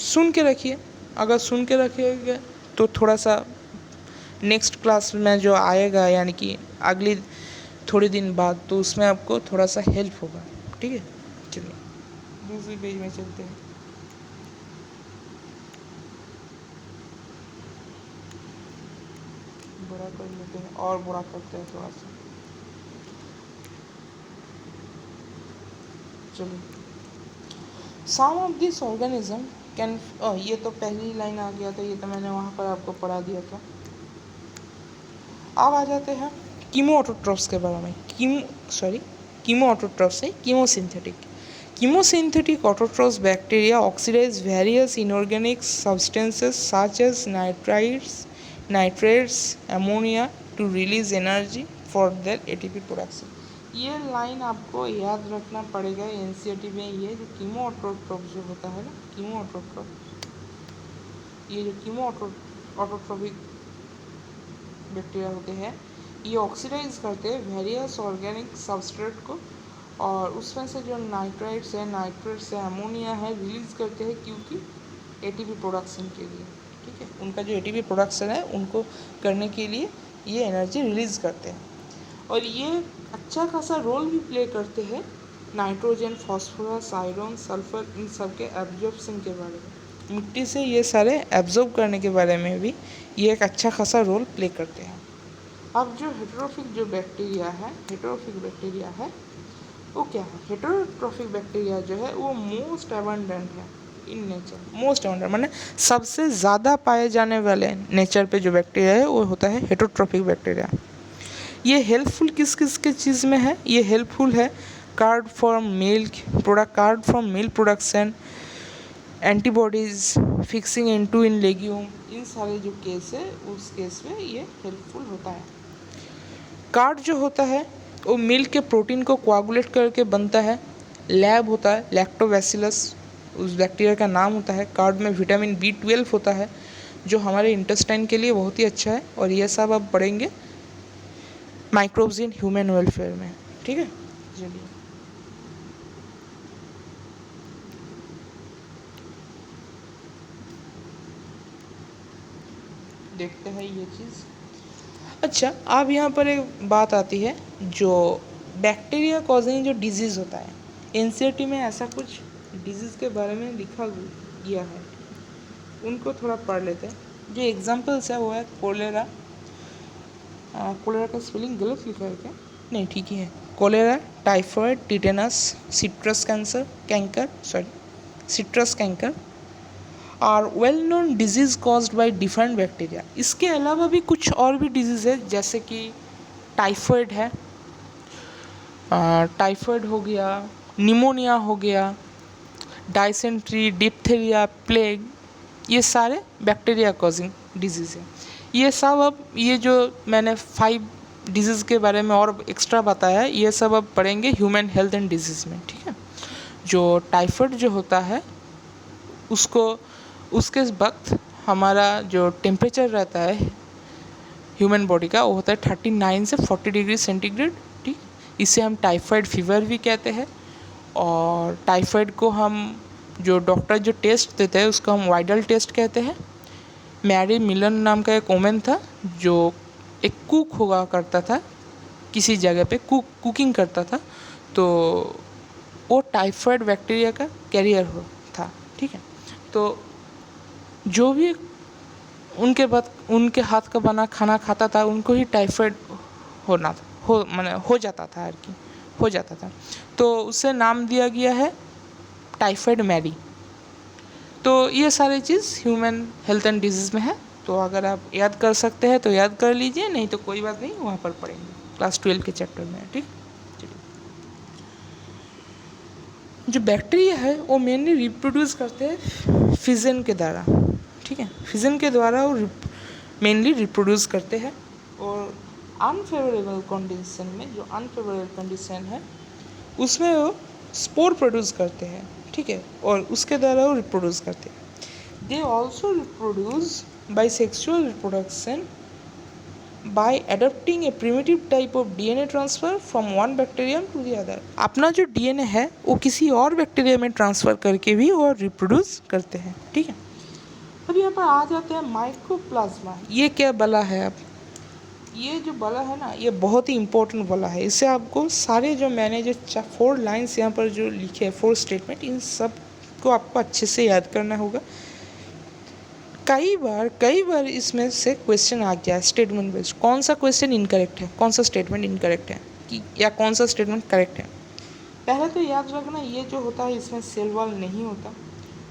सुन के रखिए। अगर सुन के रखिएगा तो थोड़ा सा नेक्स्ट क्लास में जो आएगा, यानी कि अगली थोड़े दिन बाद, तो उसमें आपको थोड़ा सा हेल्प होगा। ठीक है, चलिए दूसरी पेज में चलते हैं। बड़ा कर लेते हैं और बड़ा करते हैं थोड़ा सा। चलिए, some of this organism can, ये तो पहली लाइन आ गया था, ये तो मैंने वहाँ पर आपको पढ़ा दिया था। अब आ जाते हैं कीमोऑटोट्रॉफ्स के बारे में। कीमोऑटोट्रॉफ्स है chemosynthetic. Chemosynthetic autotrophs bacteria oxidise various inorganic substances such as nitrates ammonia to release energy for their ATP production. ये लाइन आपको याद रखना पड़ेगा एनसीईआरटी में। ये जो कीमोऑटोट्रॉफ जो होता है ना, ये जो कीमोऑटोट्रॉफिक बैक्टीरिया होते हैं, ये ऑक्सीडाइज करते हैं वेरियस ऑर्गेनिक सबस्ट्रेट को, और उसमें से जो नाइट्रेट्स है अमोनिया है रिलीज करते हैं, क्योंकि एटीपी प्रोडक्शन के लिए। ठीक है, उनका जो एटीपी प्रोडक्शन है उनको करने के लिए ये एनर्जी रिलीज करते हैं। और ये अच्छा खासा रोल भी प्ले करते हैं नाइट्रोजन, फॉस्फोरस, आयरन, सल्फर, इन सब के एब्जॉर्प्शन के बारे में। मिट्टी से ये सारे एब्जॉर्ब करने के बारे में भी ये एक अच्छा खासा रोल प्ले करते हैं। अब जो हेटेरोट्रॉफिक बैक्टीरिया है वो क्या है? हेटेरोट्रॉफिक बैक्टीरिया जो है वो मोस्ट अबंडेंट है इन नेचर। मोस्ट अबंडेंट माने सबसे ज़्यादा पाए जाने वाले नेचर पे जो बैक्टीरिया है वो होता है हेटेरोट्रॉफिक बैक्टीरिया। ये हेल्पफुल किस किस के चीज़ में है? ये हेल्पफुल है curd from milk production, antibodies, fixing into in legume, इन सारे जो केस है उस केस में ये हेल्पफुल होता है। कार्ड जो होता है वो मिल्क के प्रोटीन को कोआगुलेट करके बनता है। लैब होता है लैक्टोबैसिलस, उस बैक्टीरिया का नाम होता है। कार्ड में विटामिन B12 होता है जो हमारे इंटेस्टाइन के लिए बहुत ही अच्छा है। और ये सब आप पढ़ेंगे माइक्रोब्स इन ह्यूमन वेलफेयर में। ठीक है, चलिए देखते हैं ये चीज़। अच्छा, अब यहाँ पर एक बात आती है जो बैक्टीरिया कॉजिंग जो डिजीज़ होता है। एनसीईआरटी में ऐसा कुछ डिजीज़ के बारे में लिखा गया है, उनको थोड़ा पढ़ लेते हैं। जो एग्जांपल्स है वो है कोलेरा। कोलेरा का स्पेलिंग गलत लिखा है क्या? नहीं, ठीक ही है। Cholera, typhoid, tetanus, citrus canker are well known disease caused by different bacteria. इसके अलावा भी कुछ और भी डिजीज़ है, जैसे कि टाइफॉइड है, टाइफॉइड हो गया, निमोनिया हो गया, डायसेंट्री, डिप्थेरिया, प्लेग, ये सारे बैक्टीरिया कॉजिंग डिजीज़ है। ये सब अब ये जो मैंने 5 डिजीज़ के बारे में और एक्स्ट्रा बताया है, ये सब अब पढ़ेंगे ह्यूमन हेल्थ एंड डिजीज़ में। ठीक है, जो टाइफॉइड जो होता है उसके वक्त हमारा जो टेम्परेचर रहता है ह्यूमन बॉडी का वो होता है 39 से 40 डिग्री सेंटीग्रेड। ठीक, इसे हम टाइफाइड फीवर भी कहते हैं। और टाइफाइड को हम जो डॉक्टर जो टेस्ट देते हैं उसको हम वाइडल टेस्ट कहते हैं। मैरी मिलन नाम का एक वोमेन था जो एक कुक हुआ करता था, किसी जगह पे कुकिंग करता था, तो वो टाइफाइड बैक्टीरिया का कैरियर था। ठीक है, तो जो भी उनके हाथ का बना खाना खाता था उनको ही टाइफाइड हो जाता था। तो उसे नाम दिया गया है टाइफाइड मैरी। तो ये सारी चीज़ ह्यूमन हेल्थ एंड डिजीज़ में है। तो अगर आप याद कर सकते हैं तो याद कर लीजिए, नहीं तो कोई बात नहीं, वहाँ पर पढ़ेंगे क्लास 12 के चैप्टर में। ठीक, चलिए। जो बैक्टीरिया है वो मेनली रिप्रोड्यूस करते हैं फिजन के द्वारा। ठीक है, फिजन के द्वारा वो मेनली रिप्रोड्यूस करते हैं। और अनफेवरेबल कंडीशन में, जो अनफेवरेबल कंडीशन है उसमें वो स्पोर प्रोड्यूस करते हैं। ठीक है, और उसके द्वारा वो रिप्रोड्यूस करते हैं। They also reproduce by sexual reproduction by adopting a primitive type of DNA transfer from one bacterium to the other. अपना जो डीएनए है वो किसी और बैक्टीरिया में ट्रांसफ़र करके भी वो रिप्रोड्यूस करते हैं। ठीक है, अब यहाँ पर आ जाते हैं माइकोप्लाज्मा। ये क्या बला है? अब ये जो बला है ना, ये बहुत ही इंपॉर्टेंट बला है। इससे आपको सारे जो मैंने जो 4 लाइन्स यहाँ पर जो लिखे हैं, 4 स्टेटमेंट, इन सब को आपको अच्छे से याद करना होगा। कई बार इसमें से क्वेश्चन आ गया है स्टेटमेंट बेस्ड। कौन सा क्वेश्चन इनकरेक्ट है, कौन सा स्टेटमेंट इनकरेक्ट है, कि या कौन सा स्टेटमेंट करेक्ट है। पहले तो याद रखना, ये जो होता है इसमें सेल वॉल नहीं होता।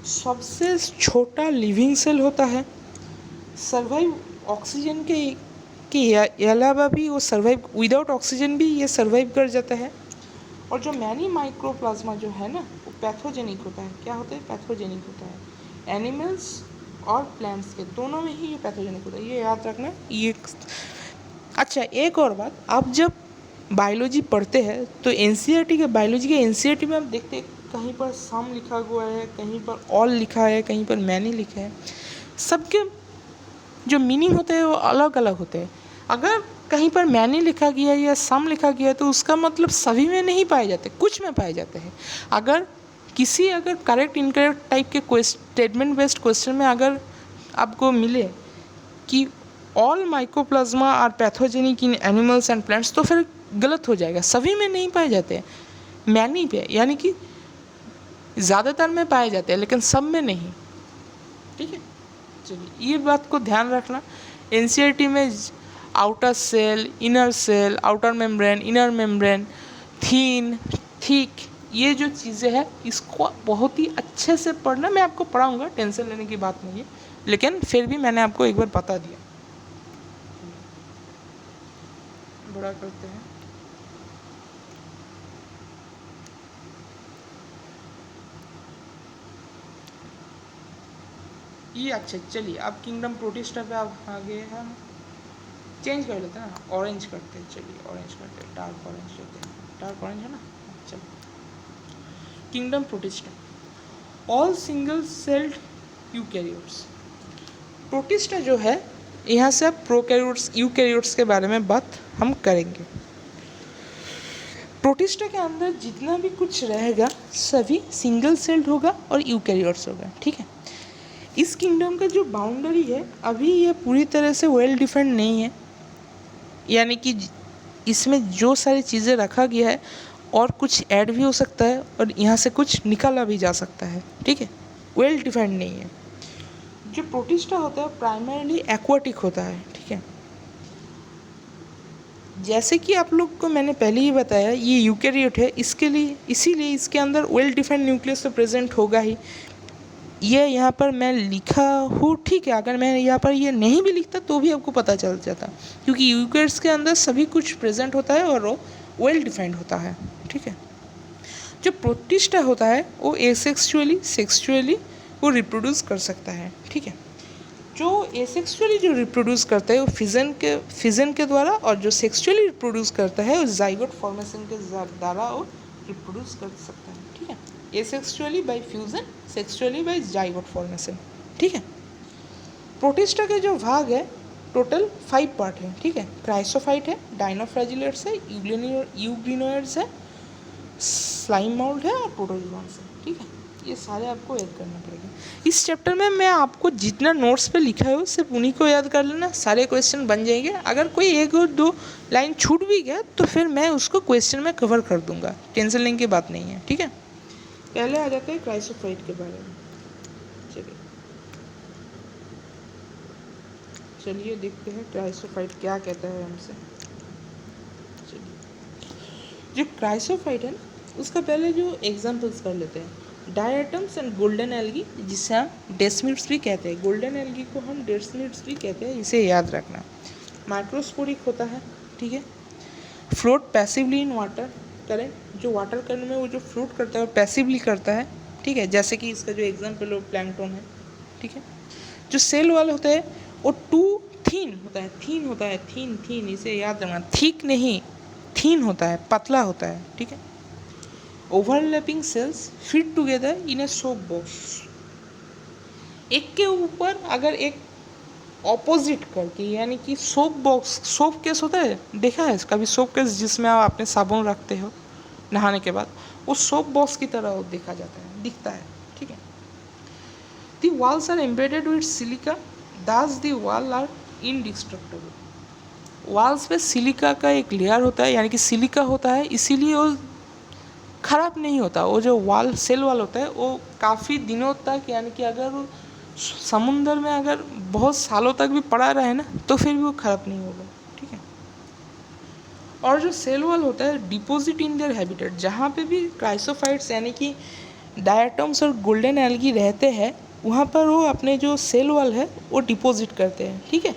सबसे छोटा लिविंग सेल होता है, सर्वाइव ऑक्सीजन के कि ये अलावा भी वो सर्वाइव विदाउट ऑक्सीजन भी ये सर्वाइव कर जाता है। और जो मैनी माइक्रोप्लाज्मा जो है ना वो पैथोजेनिक होता है। क्या होता है? पैथोजेनिक होता है। एनिमल्स और प्लांट्स के दोनों में ही ये पैथोजेनिक होता है, ये याद रखना। ये अच्छा, एक और बात, आप जब बायोलॉजी पढ़ते हैं तो एनसीईआरटी के बायोलॉजी के एनसीईआरटी में आप देखते हैं कहीं पर सम लिखा हुआ है, कहीं पर ऑल लिखा है, कहीं पर मैनी लिखा है। सबके जो मीनिंग होते हैं वो अलग अलग होते हैं। अगर कहीं पर मैनी लिखा गया है या सम लिखा गया है तो उसका मतलब सभी में नहीं पाए जाते, कुछ में पाए जाते हैं। अगर करेक्ट इनकरेक्ट टाइप के स्टेटमेंट बेस्ड क्वेश्चन में अगर आपको मिले कि all mycoplasma are pathogenic in animals and plants, तो फिर गलत हो जाएगा, सभी में नहीं पाए जाते हैं, मैनी पे यानी कि ज़्यादातर में पाए जाते हैं लेकिन सब में नहीं। ठीक है, चलिए ये बात को ध्यान रखना। एनसीईआरटी में outer cell, inner cell, outer membrane, inner membrane, thin, thick, ये जो चीज़ें हैं इसको बहुत ही अच्छे से पढ़ना। मैं आपको पढ़ाऊँगा, टेंशन लेने की बात नहीं है, लेकिन फिर भी मैंने आपको एक बार बता दिया। बड़ा करते हैं। ये अच्छा, चलिए अब किंगडम प्रोटिस्टा पे आप आगे हम चेंज कर लेते हैं ना, ऑरेंज करते हैं। चलिए ऑरेंज करते हैं, डार्क ऑरेंज लेते हैं, डार्क ऑरेंज है ना। चलिए kingdom protista, all single celled eukaryotes. Protista जो है, यहाँ से आप प्रोकैरियोट्स यूकैरियोट्स के बारे में बात हम करेंगे। प्रोटिस्टा के अंदर जितना भी कुछ रहेगा सभी सिंगल सेल्ड होगा और यूकैरियोट्स होगा। ठीक है, इस किंगडम का जो बाउंड्री है अभी ये पूरी तरह से वेल डिफाइंड नहीं है, यानी कि इसमें जो सारी चीज़ें रखा गया है और कुछ ऐड भी हो सकता है और यहाँ से कुछ निकाला भी जा सकता है। ठीक है, वेल डिफाइंड नहीं है। जो प्रोटिस्टा होता है प्राइमरीली एक्वाटिक होता है। ठीक है, जैसे कि आप लोग को मैंने पहले ही बताया ये यूकैरियोट है, इसके लिए इसीलिए इसके अंदर वेल डिफाइंड न्यूक्लियस तो प्रेजेंट होगा ही। ये यहाँ पर मैं लिखा हूँ, ठीक है, अगर मैं यहाँ पर ये नहीं भी लिखता तो भी आपको पता चल जाता, क्योंकि यूकैरियोट्स के अंदर सभी कुछ प्रेजेंट होता है और वो वेल डिफाइंड होता है। ठीक है, जो प्रोटिस्टा होता है वो सेक्सुअली वो रिप्रोड्यूस कर सकता है। ठीक है, जो एसेक्सुअली जो रिप्रोड्यूस करता है वो फिजन के द्वारा, और जो सेक्सुअली रिप्रोड्यूस करता है वो जाइगोट फॉर्मेशन के द्वारा वो रिप्रोड्यूस कर सकता है। ठीक है, asexually by fusion, sexually by zygote formation. ठीक है, प्रोटिस्टा के जो भाग है टोटल 5 पार्ट है। ठीक है, क्राइसोफाइट है, डायनोफ्लैजिलेट्स है, यूग्लिनोइड्स है, स्लाइम माउल्ट है और प्रोटोजोआन्स है। ठीक है, ये सारे आपको याद करना पड़ेगा। इस चैप्टर में मैं आपको जितना नोट्स पे लिखा है सिर्फ उन्हीं को याद कर लेना, सारे क्वेश्चन बन जाएंगे। अगर कोई एक और दो लाइन छूट भी गया तो फिर मैं उसको क्वेश्चन में कवर कर दूंगा, टेंशन लेने की बात नहीं है। ठीक है, पहले आ जाते हैं क्राइसोफाइट के बारे में। चलिए देखते हैं क्राइसोफाइट क्या कहता है हमसे। चलिए, जो क्राइसोफाइट है उसका पहले जो एग्जाम्पल्स कर लेते हैं। डायटम्स एंड गोल्डन एल्गी, जिसे हम डेस्मिड्स भी कहते हैं, गोल्डन एल्गी को हम डेस्मिड्स भी कहते हैं, इसे याद रखना। माइक्रोस्पोरिक होता है। ठीक है, फ्लोट पैसिवली इन वाटर करें, जो वाटर करंट में वो जो फ्लोट करता है वो पैसिवली करता है। ठीक है, जैसे कि इसका जो एग्जाम्पल है प्लैंकटन है। ठीक है, जो सेल वाल होता है वो थीन होता है, थीन, इसे याद रखना, थिक नहीं, थीन होता है, पतला होता है। ठीक है, overlapping cells fit together in a soap box, एक के ऊपर अगर एक ऑपोजिट करके, यानी कि सोप केस होता है, देखा है कभी सोप केस जिसमें आप अपने साबुन रखते हो नहाने के बाद, वो सोप बॉक्स की तरह वो दिखता है। ठीक है, the walls are embedded with silica, thus the wall are indestructible. Walls पे सिलिका का एक लेयर होता है, यानी कि सिलिका होता है, इसीलिए वो ख़राब नहीं होता। वो जो सेल वाल होता है वो काफ़ी दिनों तक, यानी कि अगर वो समुंदर में अगर बहुत सालों तक भी पड़ा रहे ना तो फिर भी वो ख़राब नहीं होगा। ठीक है, और जो सेल वाल होता है डिपोजिट इन देयर हैबिटेट, जहाँ पे भी क्राइसोफाइट्स यानी कि डायटम्स और गोल्डन एल्गी रहते हैं वहाँ पर वो अपने जो सेल वाल है वो डिपोजिट करते हैं। ठीक है,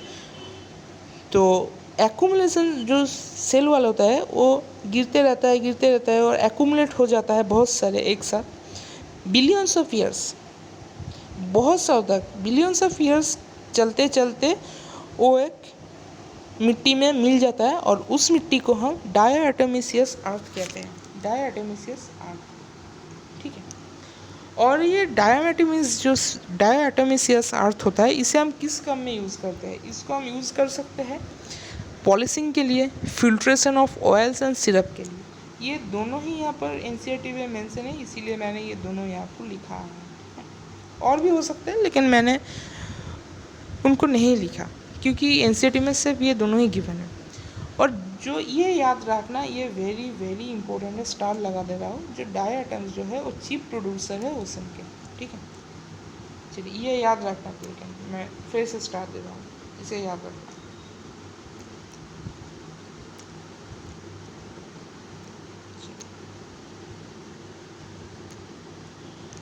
तो एक्यूमुलेशन जो सेल वाला होता है वो गिरते रहता है और एक्यूमुलेट हो जाता है बहुत सारे एक साथ बिलियंस ऑफ ईयर्स, बहुत सा होता है बिलियंस ऑफ ईयर्स चलते चलते वो एक मिट्टी में मिल जाता है और उस मिट्टी को हम डायटोमिशियस अर्थ कहते हैं, डायटोमिशियस अर्थ। ठीक है, और ये डायटोमिशियस अर्थ होता है, इसे हम किस काम में यूज़ करते हैं? इसको हम यूज़ कर सकते हैं पॉलिशिंग के लिए, filtration of oils and syrup के लिए। ये दोनों ही यहाँ पर एनसीईआरटी में मेंशन है, इसीलिए मैंने ये दोनों यहाँ पर लिखा है। और भी हो सकते हैं लेकिन मैंने उनको नहीं लिखा क्योंकि एनसीईआरटी में सिर्फ ये दोनों ही गिवन है। और जो ये याद रखना, ये वेरी वेरी इंपॉर्टेंट है, स्टार लगा दे रहा हूँ, जो डाई आइटम्स जो है वो चीप प्रोड्यूसर है ओसन के। ठीक है, चलिए ये याद रखना लेकिन मैं फिर से स्टार दे रहा हूँ, इसे याद रखना।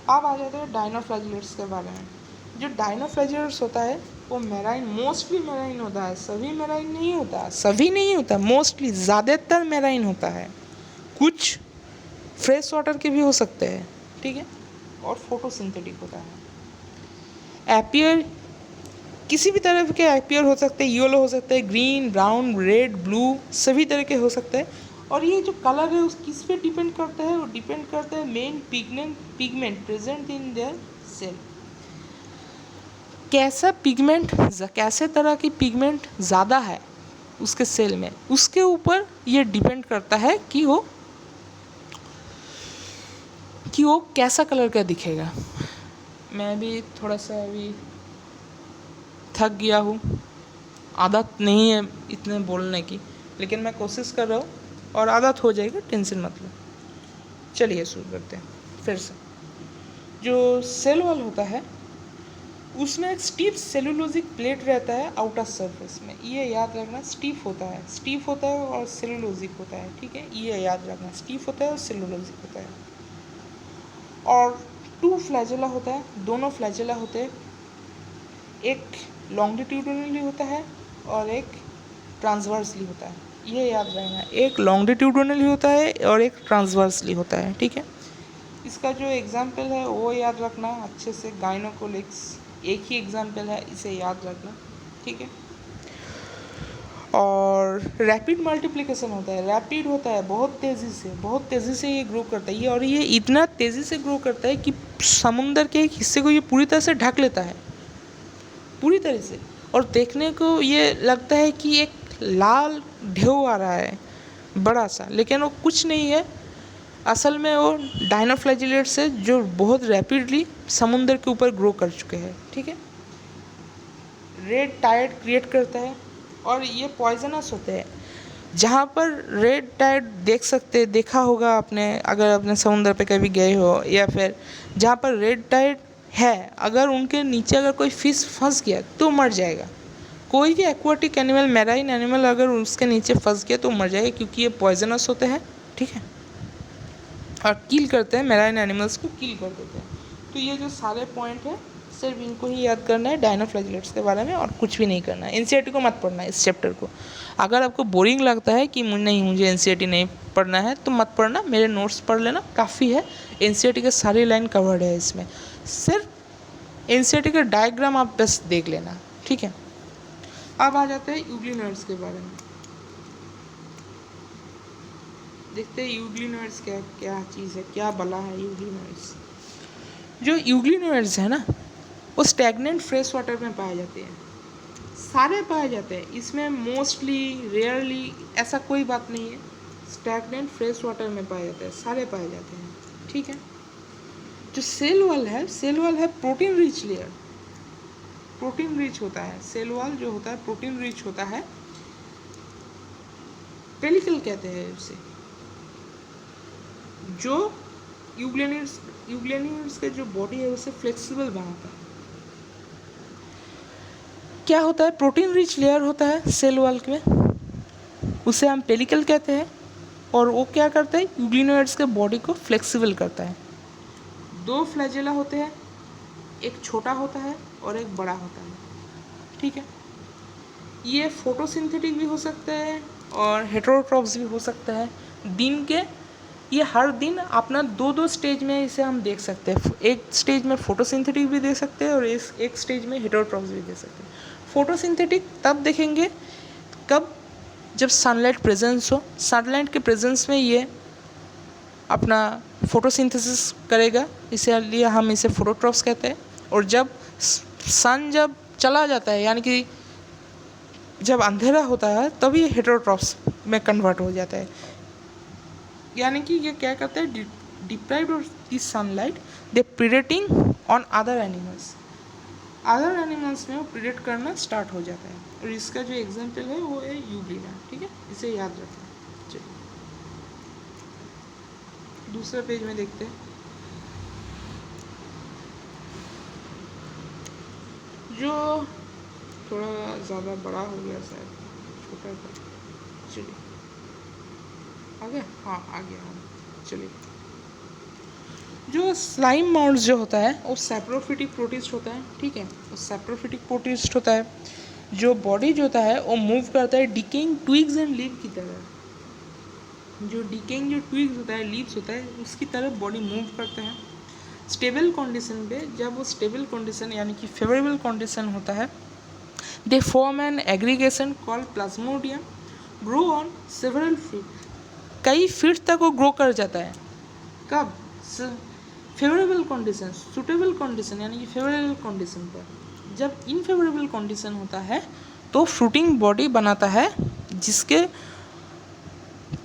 अब आ जाते हैं डायनोफ्लैजिलेट्स के बारे में। जो डायनोफ्लैजिलेट्स होता है वो मेराइन, मोस्टली मेराइन होता है, सभी मेराइन नहीं होता, सभी नहीं होता, मोस्टली ज़्यादातर मेराइन होता है, कुछ फ्रेश वाटर के भी हो सकते हैं। ठीक है, और फोटोसिंथेटिक होता है। एपियर किसी भी तरह के एपियर हो सकते हैं, येलो हो सकते हैं, ग्रीन, ब्राउन, रेड, ब्लू, सभी तरह के हो सकते हैं। और ये जो कलर है उस किस पे डिपेंड करता है? वो डिपेंड करता है main pigment present in their cell. कैसा पिगमेंट, कैसे तरह की पिगमेंट ज़्यादा है उसके सेल में, उसके ऊपर ये डिपेंड करता है कि वो कैसा कलर का दिखेगा। मैं भी थोड़ा सा अभी थक गया हूँ, आदत नहीं है इतने बोलने की, लेकिन मैं कोशिश कर रहा हूँ और आदत हो जाएगी, टेंशन मत लो। चलिए शुरू करते हैं फिर से। जो सेल वॉल होता है उसमें एक स्टीफ सेलुलोजिक प्लेट रहता है आउटर सरफेस में, ये याद रखना। स्टीफ होता है और सेलुलोजिक होता है। ठीक है, ये याद रखना, स्टीफ होता है और सेलुलोजिक होता है। और 2 फ्लैजेला होता है, दोनों फ्लैजेला होते हैं, एक लॉन्गिट्यूडनली होता है और एक ट्रांसवर्सली होता है। ये याद रखना, एक लॉन्गिट्यूडनली होता है और एक ट्रांसवर्सली होता है। ठीक है, इसका जो एग्जाम्पल है वो याद रखना अच्छे से, गाइनोकोलिक्स एक ही एग्जाम्पल है, इसे याद रखना। ठीक है, और रैपिड मल्टीप्लिकेशन होता है, रैपिड होता है, बहुत तेज़ी से ये ग्रो करता है। और ये इतना तेज़ी से ग्रो करता है कि समुंदर के एक हिस्से को ये पूरी तरह से ढक लेता है, पूरी तरह से। और देखने को ये लगता है कि एक लाल ढेउ आ रहा है बड़ा सा, लेकिन वो कुछ नहीं है, असल में वो डायनोफ्लैजिलेट्स है जो बहुत रैपिडली समुंदर के ऊपर ग्रो कर चुके हैं। ठीक है, रेड टाइड क्रिएट करता है और ये पॉइजनस होते हैं। जहाँ पर रेड टाइड देखा होगा आपने, अगर अपने समुंदर पे कभी गए हो, या फिर जहाँ पर रेड टाइड है, अगर उनके नीचे अगर कोई फिश फंस गया तो मर जाएगा। कोई भी एक्वाटिक एनिमल, मैराइन एनिमल अगर उसके नीचे फंस गया तो मर जाएगा, क्योंकि ये पॉइजनस होते हैं। ठीक है, और किल करते हैं, मैराइन एनिमल्स को किल कर देते हैं। तो ये जो सारे पॉइंट है सिर्फ इनको ही याद करना है डायनोफ्लैजिलेट्स के बारे में, और कुछ भी नहीं करना है। एनसीईआरटी को मत पढ़ना है इस चैप्टर को। अगर आपको बोरिंग लगता है कि नहीं मुझे एनसीईआरटी नहीं पढ़ना है तो मत पढ़ना, मेरे नोट्स पढ़ लेना, काफ़ी है। एनसीईआरटी के सारी लाइन कवर्ड है इसमें, सिर्फ एनसीईआरटी का डायग्राम आप बस देख लेना। ठीक है, अब आ जाते हैं यूग्लिनोइड्स के बारे में। देखते हैं यूग्लिनोइड्स क्या चीज़ है, क्या बला है यूग्लिनोइड्स। जो यूग्लिनोइड्स है ना, वो स्टैगनेंट फ्रेश वाटर में पाए जाते हैं, सारे पाए जाते हैं इसमें, मोस्टली, रेयरली, ऐसा कोई बात नहीं है। स्टैगनेंट फ्रेश वाटर में पाए जाते हैं, सारे पाए जाते हैं। ठीक है, जो सेल वॉल है protein rich layer, protein rich होता है। सेल वॉल जो होता है प्रोटीन रिच होता है, पेलिकल कहते हैं उसे। जो यूग्लिनोइड्स का जो बॉडी है उसे फ्लेक्सिबल बनाता है। क्या होता है? प्रोटीन रिच लेयर होता है सेल वॉल में, उसे हम पेलिकल कहते हैं। और वो क्या करता है? यूग्लिनोइड्स के बॉडी को फ्लेक्सिबल करता है। 2 फ्लैजेला होते हैं, एक छोटा होता है और एक बड़ा होता है। ठीक है, ये फोटोसिंथेटिक भी हो सकता है और हेटेरोट्रॉप्स भी हो सकता है। दिन के ये हर दिन अपना दो दो स्टेज में इसे हम देख सकते हैं। एक स्टेज में फोटोसिंथेटिक भी देख सकते हैं और एक स्टेज में हेटेरोट्रॉप्स भी देख सकते हैं। फोटोसिंथेटिक तब देखेंगे कब, जब सनलाइट प्रेजेंस हो। सनलाइट के प्रेजेंस में ये अपना फोटोसिंथेसिस करेगा, इसलिए हम इसे फोटोट्रॉप्स कहते हैं। और जब सन जब चला जाता है, यानी कि जब अंधेरा होता है, तब ये हेटेरोट्रॉप्स में कन्वर्ट हो जाता है। यानी कि ये क्या करते हैं, deprived of this sunlight they predating on other animals. Other animals में वो प्रीडेट करना स्टार्ट हो जाता है। और इसका जो एग्जांपल है वो है यूग्लिना। ठीक है, इसे याद रखना। चलिए दूसरे पेज में देखते हैं। जो थोड़ा ज़्यादा बड़ा हो गया, शायद छोटा था। चलिए आ गया, हाँ आ गया। चलिए, जो स्लाइम माउंट्स जो होता है वो सैप्रोफिटिक प्रोटिस्ट होता है। ठीक है, वो सैप्रोफिटिक प्रोटिस्ट होता है। जो बॉडी जो होता है वो मूव करता है डिकेइंग ट्विग्स एंड लीव की तरह। जो डिकेइंग जो ट्विग्स होता है, लीव्स होता है, उसकी तरह बॉडी मूव करता है। स्टेबल कंडीशन पे, जब वो स्टेबल कंडीशन यानी कि फेवरेबल कंडीशन होता है, they form an aggregation called plasmodium, grow on several feet. कई फीट तक वो ग्रो कर जाता है। कब? फेवरेबल कंडीशन, सुटेबल कंडीशन यानी कि फेवरेबल कंडीशन पर। जब इनफेवरेबल कंडीशन होता है तो फ्रूटिंग बॉडी बनाता है, जिसके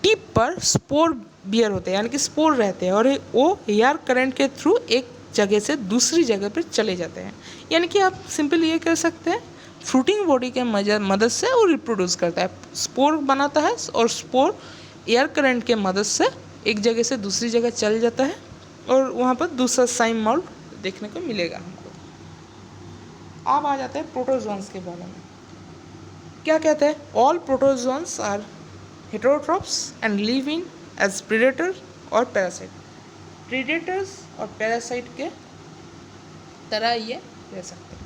टिप पर स्पोर बियर होते हैं, यानी कि स्पोर रहते हैं, और वो एयर करंट के थ्रू एक जगह से दूसरी जगह पर चले जाते हैं। यानी कि आप सिंपल ये कह सकते हैं, फ्रूटिंग बॉडी के मदद से वो रिप्रोड्यूस करता है, स्पोर बनाता है, और स्पोर एयर करंट के मदद से एक जगह से दूसरी जगह चल जाता है, और वहाँ पर दूसरा साइम माउल्ट देखने को मिलेगा हमको। अब आ जाते हैं प्रोटोजोन्स के बारे में। क्या कहते हैं? All protozoans are heterotrophs and live in as predator और पैरासाइट। प्रीडेटर्स और पैरासाइट के तरह ये रह सकते हैं।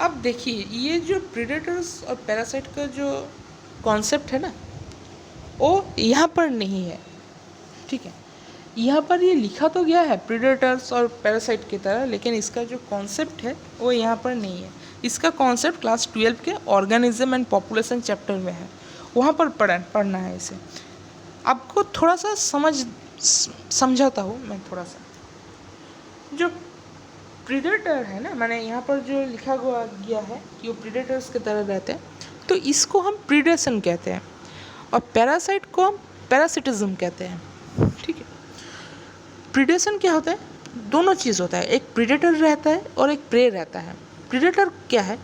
अब देखिए, ये जो प्रीडेटर्स और पैरासाइट का जो कॉन्सेप्ट है ना, वो यहाँ पर नहीं है। ठीक है, यहाँ पर ये लिखा तो गया है प्रीडेटर्स और पैरासाइट की तरह, लेकिन इसका जो कॉन्सेप्ट है वो यहाँ पर नहीं है। इसका कॉन्सेप्ट क्लास 12 के ऑर्गेनिज्म एंड पॉपुलेशन चैप्टर में है, वहाँ पर पढ़ना है इसे। आपको थोड़ा सा समझाता हूँ मैं थोड़ा सा। जो प्रीडेटर है ना, मैंने यहाँ पर जो लिखा गया है कि वो प्रीडेटर्स की तरह रहते हैं, तो इसको हम प्रीडेशन कहते हैं, और पैरासाइट को हम पैरासिटिज्म कहते हैं। ठीक है, प्रीडेशन क्या होता है? दोनों चीज़ होता है, एक प्रीडेटर रहता है और एक प्रे रहता है। प्रीडेटर क्या है?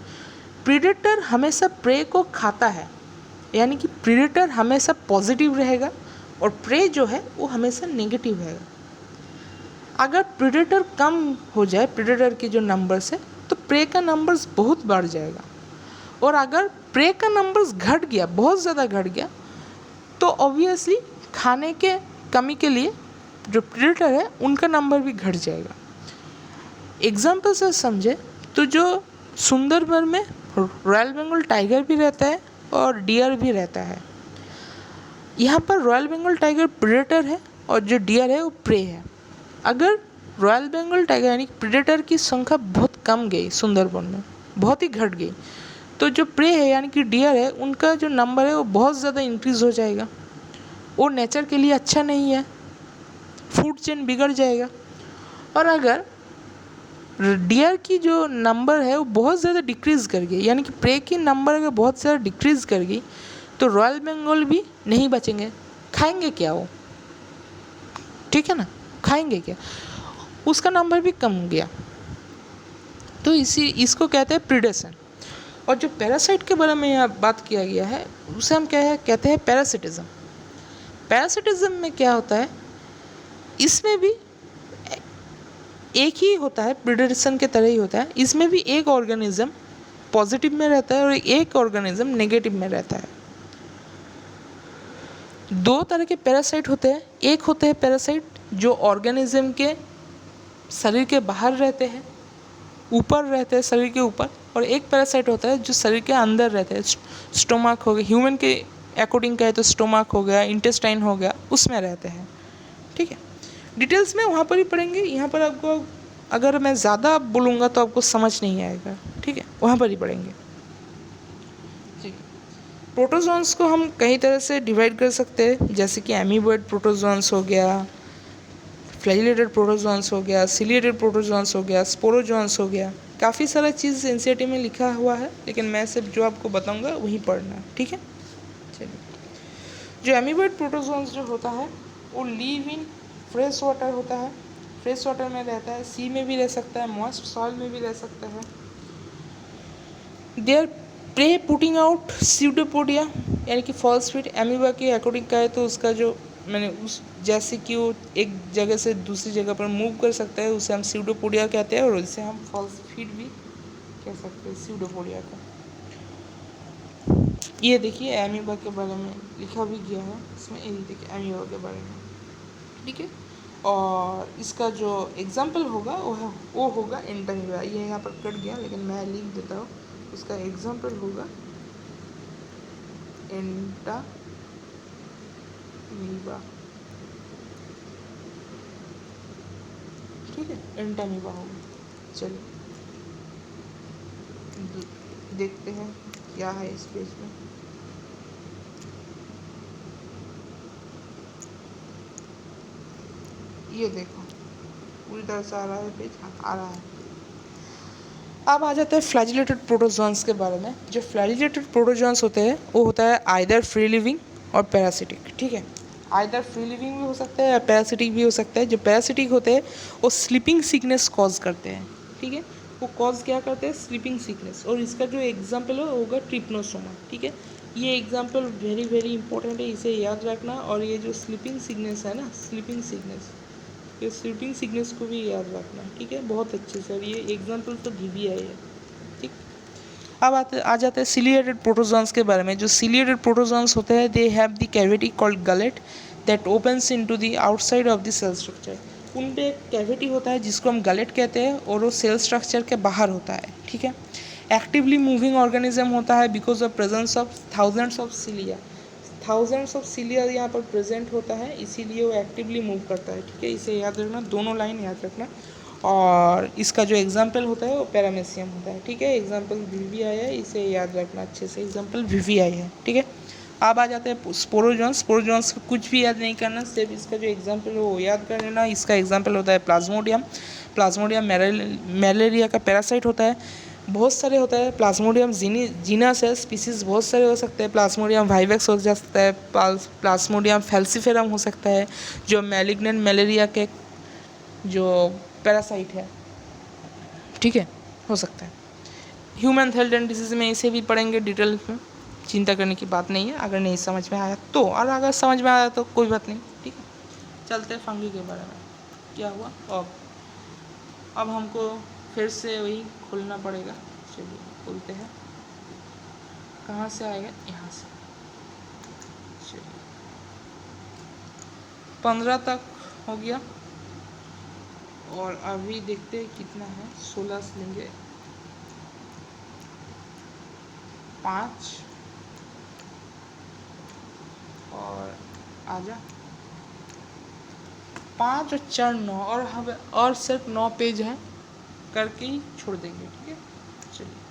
प्रीडेटर हमेशा प्रे को खाता है, यानी कि प्रीडेटर हमेशा पॉजिटिव रहेगा और प्रे जो है वो हमेशा नेगेटिव रहेगा। अगर प्रीडेटर कम हो जाए, प्रीडेटर के जो नंबर्स है, तो प्रे का नंबर्स बहुत बढ़ जाएगा। और अगर प्रे का नंबर्स घट गया, बहुत ज़्यादा घट गया, तो ऑब्वियसली खाने के कमी के लिए जो प्रीडेटर है उनका नंबर भी घट जाएगा। एग्जाम्पल से समझे तो जो सुंदरबन में रॉयल बंगाल टाइगर भी रहता है और डियर भी रहता है। यहाँ पर रॉयल बंगाल टाइगर प्रीडेटर है और जो डियर है वो प्रे है। अगर रॉयल बंगाल टाइगर यानी प्रीडेटर की संख्या बहुत कम गई, सुंदरबन में बहुत ही घट गई, तो जो प्रे है यानी कि डियर है, उनका जो नंबर है वो बहुत ज़्यादा इंक्रीज़ हो जाएगा। वो नेचर के लिए अच्छा नहीं है, फूड चेन बिगड़ जाएगा। और अगर डियर की जो नंबर है वो बहुत ज़्यादा डिक्रीज़ कर गई, यानी कि प्रे की नंबर अगर बहुत ज़्यादा डिक्रीज़ कर गई, तो रॉयल बंगाल भी नहीं बचेंगे। खाएंगे क्या वो? ठीक है ना, खाएंगे क्या? उसका नंबर भी कम गया। तो इसको कहते हैं प्रीडेशन। और जो पैरासाइट के बारे में यहाँ बात किया गया है, उसे हम क्या है कहते हैं पैरासिटिज्म। पैरासिटिज्म में क्या होता है, इसमें भी एक ही होता है, प्रीडेशन के तरह ही होता है। इसमें भी एक ऑर्गेनिज्म पॉजिटिव में रहता है और एक ऑर्गेनिज्म नेगेटिव में रहता है। दो तरह के पैरासाइट होते हैं। एक होते हैं पैरासाइट जो ऑर्गेनिज्म के शरीर के बाहर रहते हैं, ऊपर रहते हैं शरीर के ऊपर, और एक पैरासाइट होता है जो शरीर के अंदर रहते हैं, स्टोमक हो गया, ह्यूमन के अकॉर्डिंग कहे तो स्टोमक हो गया, इंटेस्टाइन हो गया, उसमें रहते हैं। ठीक है, डिटेल्स में वहाँ पर ही पढ़ेंगे, यहाँ पर आपको अगर मैं ज़्यादा बोलूँगा तो आपको समझ नहीं आएगा। ठीक है, वहाँ पर ही पढ़ेंगे। ठीक है, प्रोटोजोन्स को हम कई तरह से डिवाइड कर सकते हैं, जैसे कि एमीबॉइड प्रोटोजोन्स हो गया, फ्लैजिलेटेड प्रोटोजोन्स हो गया, सिलिएटेड प्रोटोजोन्स हो गया, स्पोरोजोन्स हो गया। काफ़ी सारा चीज़ एनसीईआरटी में लिखा हुआ है, लेकिन मैं सिर्फ जो आपको बताऊंगा वही पढ़ना। ठीक है, चलिए। जो एमीबॉइड प्रोटोजोन्स जो होता है वो लिव इन फ्रेश वाटर होता है, फ्रेश वाटर में रहता है, सी में भी रह सकता है, मॉइस्ट सॉइल में भी रह सकता है। They are prey putting out pseudopodia, यानी कि फॉल्स फीट। एमीबा के अकॉर्डिंग कहे तो उसका जो मैंने उस जैसे कि वो एक जगह से दूसरी जगह पर मूव कर सकता है, उसे हम स्यूडोपोडिया कहते हैं, और उसे हम फॉल्स फीट भी कह सकते हैं स्यूडोपोडिया का। ये देखिए एमीबा के बारे में लिखा भी गया है इसमें, ये देखिए एमीबा के बारे में। ठीक है, और इसका जो एग्जाम्पल होगा वो होगा एंटामीबा। ये यहाँ पर कट गया लेकिन मैं लिख देता हूँ, उसका एग्जाम्पल होगा एंटामीबा। ठीक है, एंटामीबा होगा। चलिए देखते हैं क्या है इस पेज में। ये देखो पूरी तरह से आ रहा है पेज, आ रहा है। अब आ जाता है फ्लैजिलेटेड प्रोटोजोन्स के बारे में। जो फ्लैजिलेटेड प्रोटोजोन्स होते हैं वो होता है आइदर फ्री लिविंग और पैरासिटिक। ठीक है, आइदर फ्री लिविंग भी हो सकता है या पैरासिटिक भी हो सकता है। जो पैरासिटिक होते हैं वो स्लीपिंग सिकनेस कॉज करते हैं। ठीक है, वो कॉज क्या करते हैं, स्लीपिंग सिकनेस। और इसका जो एग्जाम्पल होगा ट्रिप्नोसोमा। ठीक है, ये एग्जाम्पल वेरी वेरी इंपॉर्टेंट है, इसे याद रखना। और ये जो स्लीपिंग सिकनेस है ना, स्लीपिंग सिकनेस, ये स्लीपिंग सिकनेस को भी याद रखना। ठीक है, बहुत अच्छे से। और ये एग्जाम्पल तो भी है। ठीक, अब आ जाते हैं सिलिएटेड प्रोटोजोन्स के बारे में। जो सिलिएटेड प्रोटोजोन्स होते हैं they have the cavity called gullet that opens into the outside of the cell structure. उन पे एक कैविटी होता है जिसको हम गलेट कहते हैं, और वो सेल स्ट्रक्चर के बाहर होता है। ठीक है, एक्टिवली मूविंग ऑर्गेनिज्म होता है because of presence of thousands of cilia. Thousands of cilia यहाँ पर प्रेजेंट होता है, इसीलिए वो एक्टिवली मूव करता है। ठीक है, इसे याद रखना, दोनों लाइन याद रखना। और इसका जो एग्जाम्पल होता है वो पैरामेसियम होता है। ठीक है, एग्जाम्पल वीवीआई है, इसे याद रखना अच्छे से, एग्जाम्पल वीवीआई है। ठीक है, अब आ जाते हैं स्पोरोजोन्स। स्पोरोजोन्स को कुछ भी याद नहीं करना, सिर्फ इसका जो एग्जाम्पल है वो याद कर लेना। इसका एग्जाम्पल होता है प्लाज्मोडियम। प्लाज्मोडियम मलेरिया का पैरासाइट होता है। बहुत सारे होता है, प्लाज्मोडियम जीनस है, स्पीसीज बहुत सारे हो सकते हैं। प्लाज्मोडियम वाइवेक्स हो सकता है, प्लाज्मोडियम फैल्सिफेरम हो सकता है, जो मैलिग्नेंट मलेरिया के जो पैरासाइट है। ठीक है, हो सकता है। ह्यूमन हेल्थ एंड डिजीज में इसे भी पढ़ेंगे डिटेल में, चिंता करने की बात नहीं है। अगर नहीं समझ में आया तो, और अगर समझ में आया तो कोई बात नहीं। ठीक है, चलते हैं फंगी के बारे में। क्या हुआ अब हमको फिर से वही खोलना पड़ेगा। चलिए खोलते हैं, कहाँ से आएगा, यहाँ से। चलिए 15 तक हो गया, और अभी देखते हैं कितना है। 16 से लेंगे 5 और आजा 5 और 4 9, और हमें और सिर्फ 9 पेज हैं, करके ही छोड़ देंगे। ठीक है, चलिए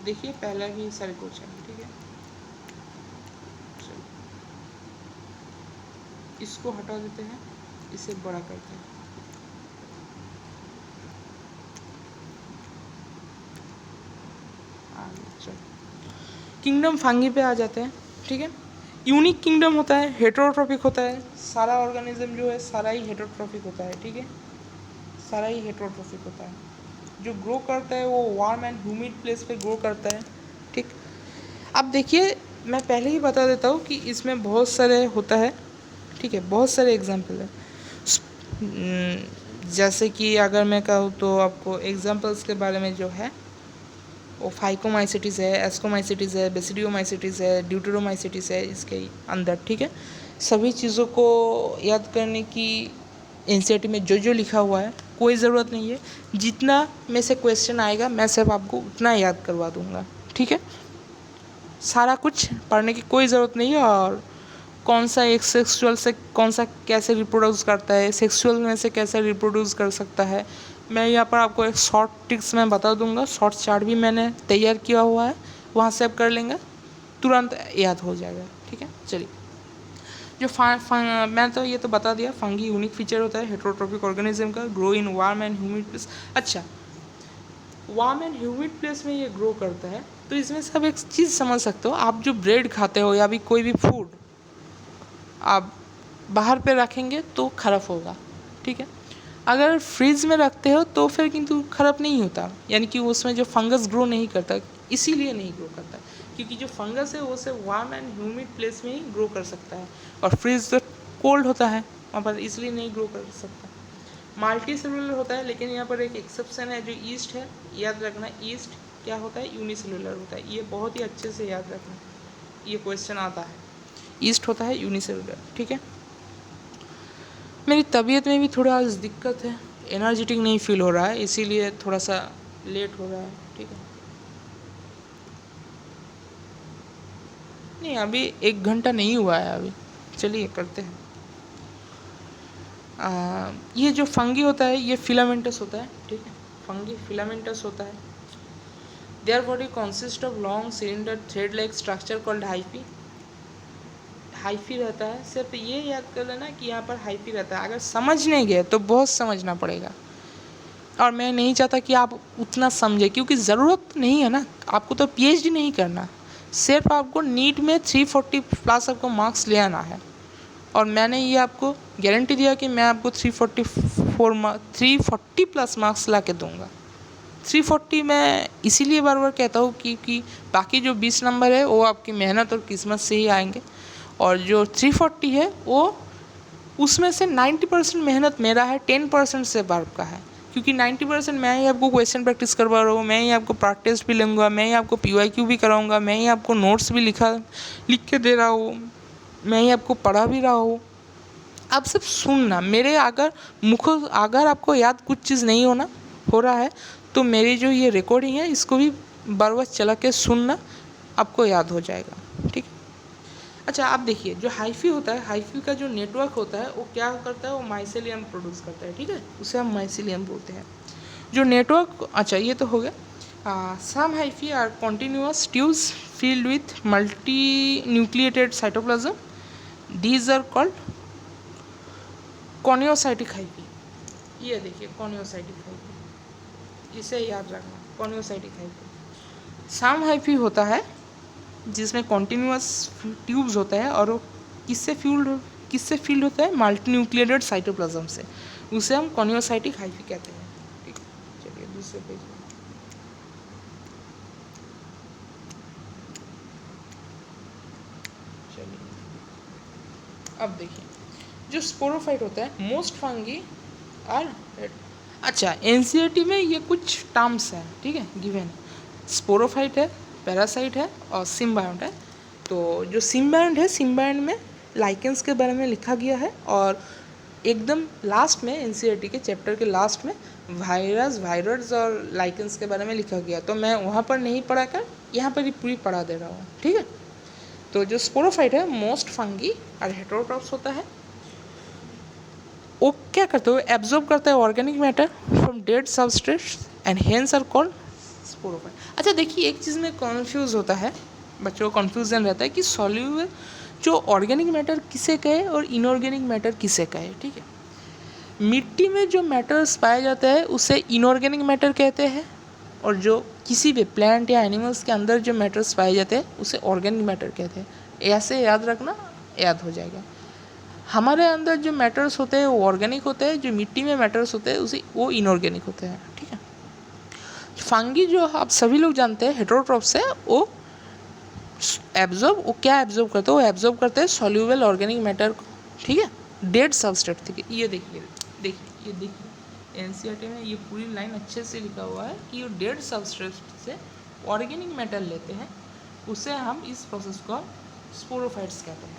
देखिए पहला ही सारे क्वेश्चन। ठीक है, चलिए इसको हटा देते हैं, इसे बड़ा करते हैं। किंगडम फंगी पे आ जाते हैं। ठीक है, यूनिक किंगडम होता है, हेटेरोट्रॉपिक होता है। सारा ऑर्गेनिज्म जो है सारा ही हेटेरोट्रॉपिक होता है। ठीक है, सारा ही हेटेरोट्रॉपिक होता है। जो ग्रो करता है वो वार्म एंड ह्यूमिड प्लेस पे ग्रो करता है। ठीक, अब देखिए मैं पहले ही बता देता हूँ कि इसमें बहुत सारे होता है। ठीक है, बहुत सारे एग्जाम्पल है। जैसे कि अगर मैं कहूँ तो आपको एग्जाम्पल्स के बारे में जो है वो फाइकोमाइसिटिस है, एस्कोमाइसिटिस है, बेसिडियोमाइसिटिस है, ड्यूटेरोमाइसिटिस है इसके अंदर। ठीक है, सभी चीज़ों को याद करने की एनसीईआरटी में जो लिखा हुआ है कोई ज़रूरत नहीं है, जितना में से क्वेश्चन आएगा मैं सिर्फ आपको उतना याद करवा दूंगा, ठीक है। सारा कुछ पढ़ने की कोई ज़रूरत नहीं है। और कौन सा एक सेक्सुअल से कौन सा कैसे रिप्रोड्यूस करता है, सेक्सुअल में से कैसे रिप्रोड्यूस कर सकता है, मैं यहाँ पर आपको एक शॉर्ट ट्रिक्स में बता दूंगा। शॉर्ट चार्ट भी मैंने तैयार किया हुआ है, वहाँ से आप कर लेंगे, तुरंत याद हो जाएगा, ठीक है। चलिए, जो मैं तो ये तो बता दिया, फंगी यूनिक फीचर होता है हेटेरोट्रॉपिक ऑर्गेनिज्म का, grow in warm and humid place. अच्छा, वार्म एंड ह्यूमिड प्लेस में ये ग्रो करता है, तो इसमें से आप एक चीज़ समझ सकते हो, आप जो ब्रेड खाते हो या भी कोई भी फूड आप बाहर पे रखेंगे तो ख़राब होगा, ठीक है। अगर फ्रिज में रखते हो तो फिर किंतु ख़राब नहीं होता, यानी कि उसमें जो फंगस ग्रो नहीं करता, इसीलिए नहीं ग्रो करता, क्योंकि जो फंगस है वो सिर्फ वार्म एंड ह्यूमिड प्लेस में ही ग्रो कर सकता है, और फ्रिज तो कोल्ड होता है वहाँ पर, इसलिए नहीं ग्रो कर सकता। मल्टी सेलुलर होता है, लेकिन यहाँ पर एक एक्सेप्शन है, जो ईस्ट है, याद रखना। ईस्ट क्या होता है? यूनिसेलुलर होता है, ये बहुत ही अच्छे से याद रखना, ये क्वेश्चन आता है। ईस्ट होता है यूनिसेलुलर, ठीक है। मेरी तबीयत में भी थोड़ा आज दिक्कत है, एनर्जेटिक नहीं फील हो रहा है, इसीलिए थोड़ा सा लेट हो रहा है, ठीक है। नहीं, अभी 1 घंटा नहीं हुआ है अभी। चलिए करते हैं। ये जो फंगी होता है ये फिलामेंटस होता है, ठीक है। फंगी फिलामेंटस होता है। Their body consist of long cylinder thread like structure called hyphae. Hyphae रहता है, सिर्फ ये याद कर लेना कि यहाँ पर हाइफी रहता है। अगर समझ नहीं गए तो बहुत समझना पड़ेगा, और मैं नहीं चाहता कि आप उतना समझे, क्योंकि ज़रूरत नहीं है ना, आपको तो पीएचडी नहीं करना, सिर्फ आपको नीट में 340 प्लस आपको मार्क्स ले आना है। और मैंने ये आपको गारंटी दिया कि मैं आपको 340 प्लस मार्क्स ला के दूँगा। 340 मैं इसीलिए बार बार कहता हूँ क्योंकि बाकी जो 20 नंबर है वो आपकी मेहनत और किस्मत से ही आएंगे, और जो 340 है वो उसमें से 90% मेहनत मेरा है, 10% से बार का है, क्योंकि 90% मैं ही आपको क्वेश्चन प्रैक्टिस करवा रहा हूँ, मैं ही आपको प्रैक्टिस टेस्ट भी लूँगा, मैं ही आपको PYQ भी कराऊँगा, मैं ही आपको नोट्स भी लिख के दे रहा हूँ, मैं ही आपको पढ़ा भी रहा हूँ। आप सिर्फ सुनना मेरे, अगर आपको याद कुछ चीज़ नहीं हो रहा है तो मेरी जो ये रिकॉर्डिंग है इसको भी बार बार चला के सुनना, आपको याद हो जाएगा, ठीक है। अच्छा, आप देखिए, जो हाइफी होता है, हाइफी का जो नेटवर्क होता है वो क्या करता है, वो माइसेलियम प्रोड्यूस करता है, ठीक है, उसे हम माइसेलियम बोलते हैं। जो नेटवर्क, अच्छा ये तो हो गया। Some hyphae are continuous tubes filled with multinucleated cytoplasm. These are called coenocytic hyphae. ये देखिए कॉनियोसाइटिक हाइफी, इसे याद रखना, कॉनियोसाइटिक हाइफी। सम हाइफी होता है जिसमें कॉन्टिन्यूअस ट्यूब्स होता है, और वो किससे फील्ड होता है? मल्टीन्यूक्लिएटेड साइटोप्लाज्म से, उसे हम कॉनियोसाइटिक हाइफी कहते हैं, ठीक है। चलिए दूसरे पेज में, अब देखिए, जो स्पोरोफाइट होता है, मोस्ट फंगी आर, अच्छा एनसीईआरटी में ये कुछ टर्म्स हैं, ठीक है, गिवन। स्पोरोफाइट है, पैरासाइट है और सिम्बायोंट है। तो जो सिम्बायोंट है, सिम्बायोंट में लाइकेंस के बारे में लिखा गया है, और एकदम लास्ट में एनसीईआरटी के चैप्टर के लास्ट में वायरस और लाइकेंस के बारे में लिखा गया, तो मैं वहाँ पर नहीं पढ़ा कर यहाँ पर ही पूरी पढ़ा दे रहा हूँ, ठीक है। तो जो स्पोरोफाइट है, मोस्ट फंगी और हेटेरोट्रॉप्स होता है, वो क्या करते हो, एब्जॉर्ब करता है organic matter from dead substrates and hence are called sporophyte. अच्छा देखिए, एक चीज़ में कन्फ्यूज़ होता है, बच्चों को कन्फ्यूजन रहता है कि सॉल्यूबल जो ऑर्गेनिक मैटर किसे कहे और इनऑर्गेनिक मैटर किसे कहे, ठीक है। मिट्टी में जो मैटर्स पाए जाते हैं उसे इनऑर्गेनिक मैटर कहते हैं, और जो किसी भी प्लांट या एनिमल्स के अंदर जो मैटर्स पाए जाते हैं उसे ऑर्गेनिक मैटर कहते हैं। ऐसे याद रखना, याद हो जाएगा। हमारे अंदर जो मैटर्स होते हैं वो ऑर्गेनिक होते हैं, जो मिट्टी में मैटर्स होते हैं उसे वो इनऑर्गेनिक होते हैं, ठीक है। फंगी जो आप सभी लोग जानते हैं हेटेरोट्रॉप्स है, वो क्या एब्जॉर्ब करते हैं, वो एब्जॉर्ब करते हैं सॉल्यूबल ऑर्गेनिक मैटर को, ठीक है, डेड सबस्ट्रेट, ठीक है। ये देखिए एनसीईआरटी में ये पूरी लाइन अच्छे से लिखा हुआ है कि ये डेड सबस्ट्रेट से ऑर्गेनिक मैटर लेते हैं, उसे हम इस प्रोसेस को स्पोरोफाइट्स कहते हैं।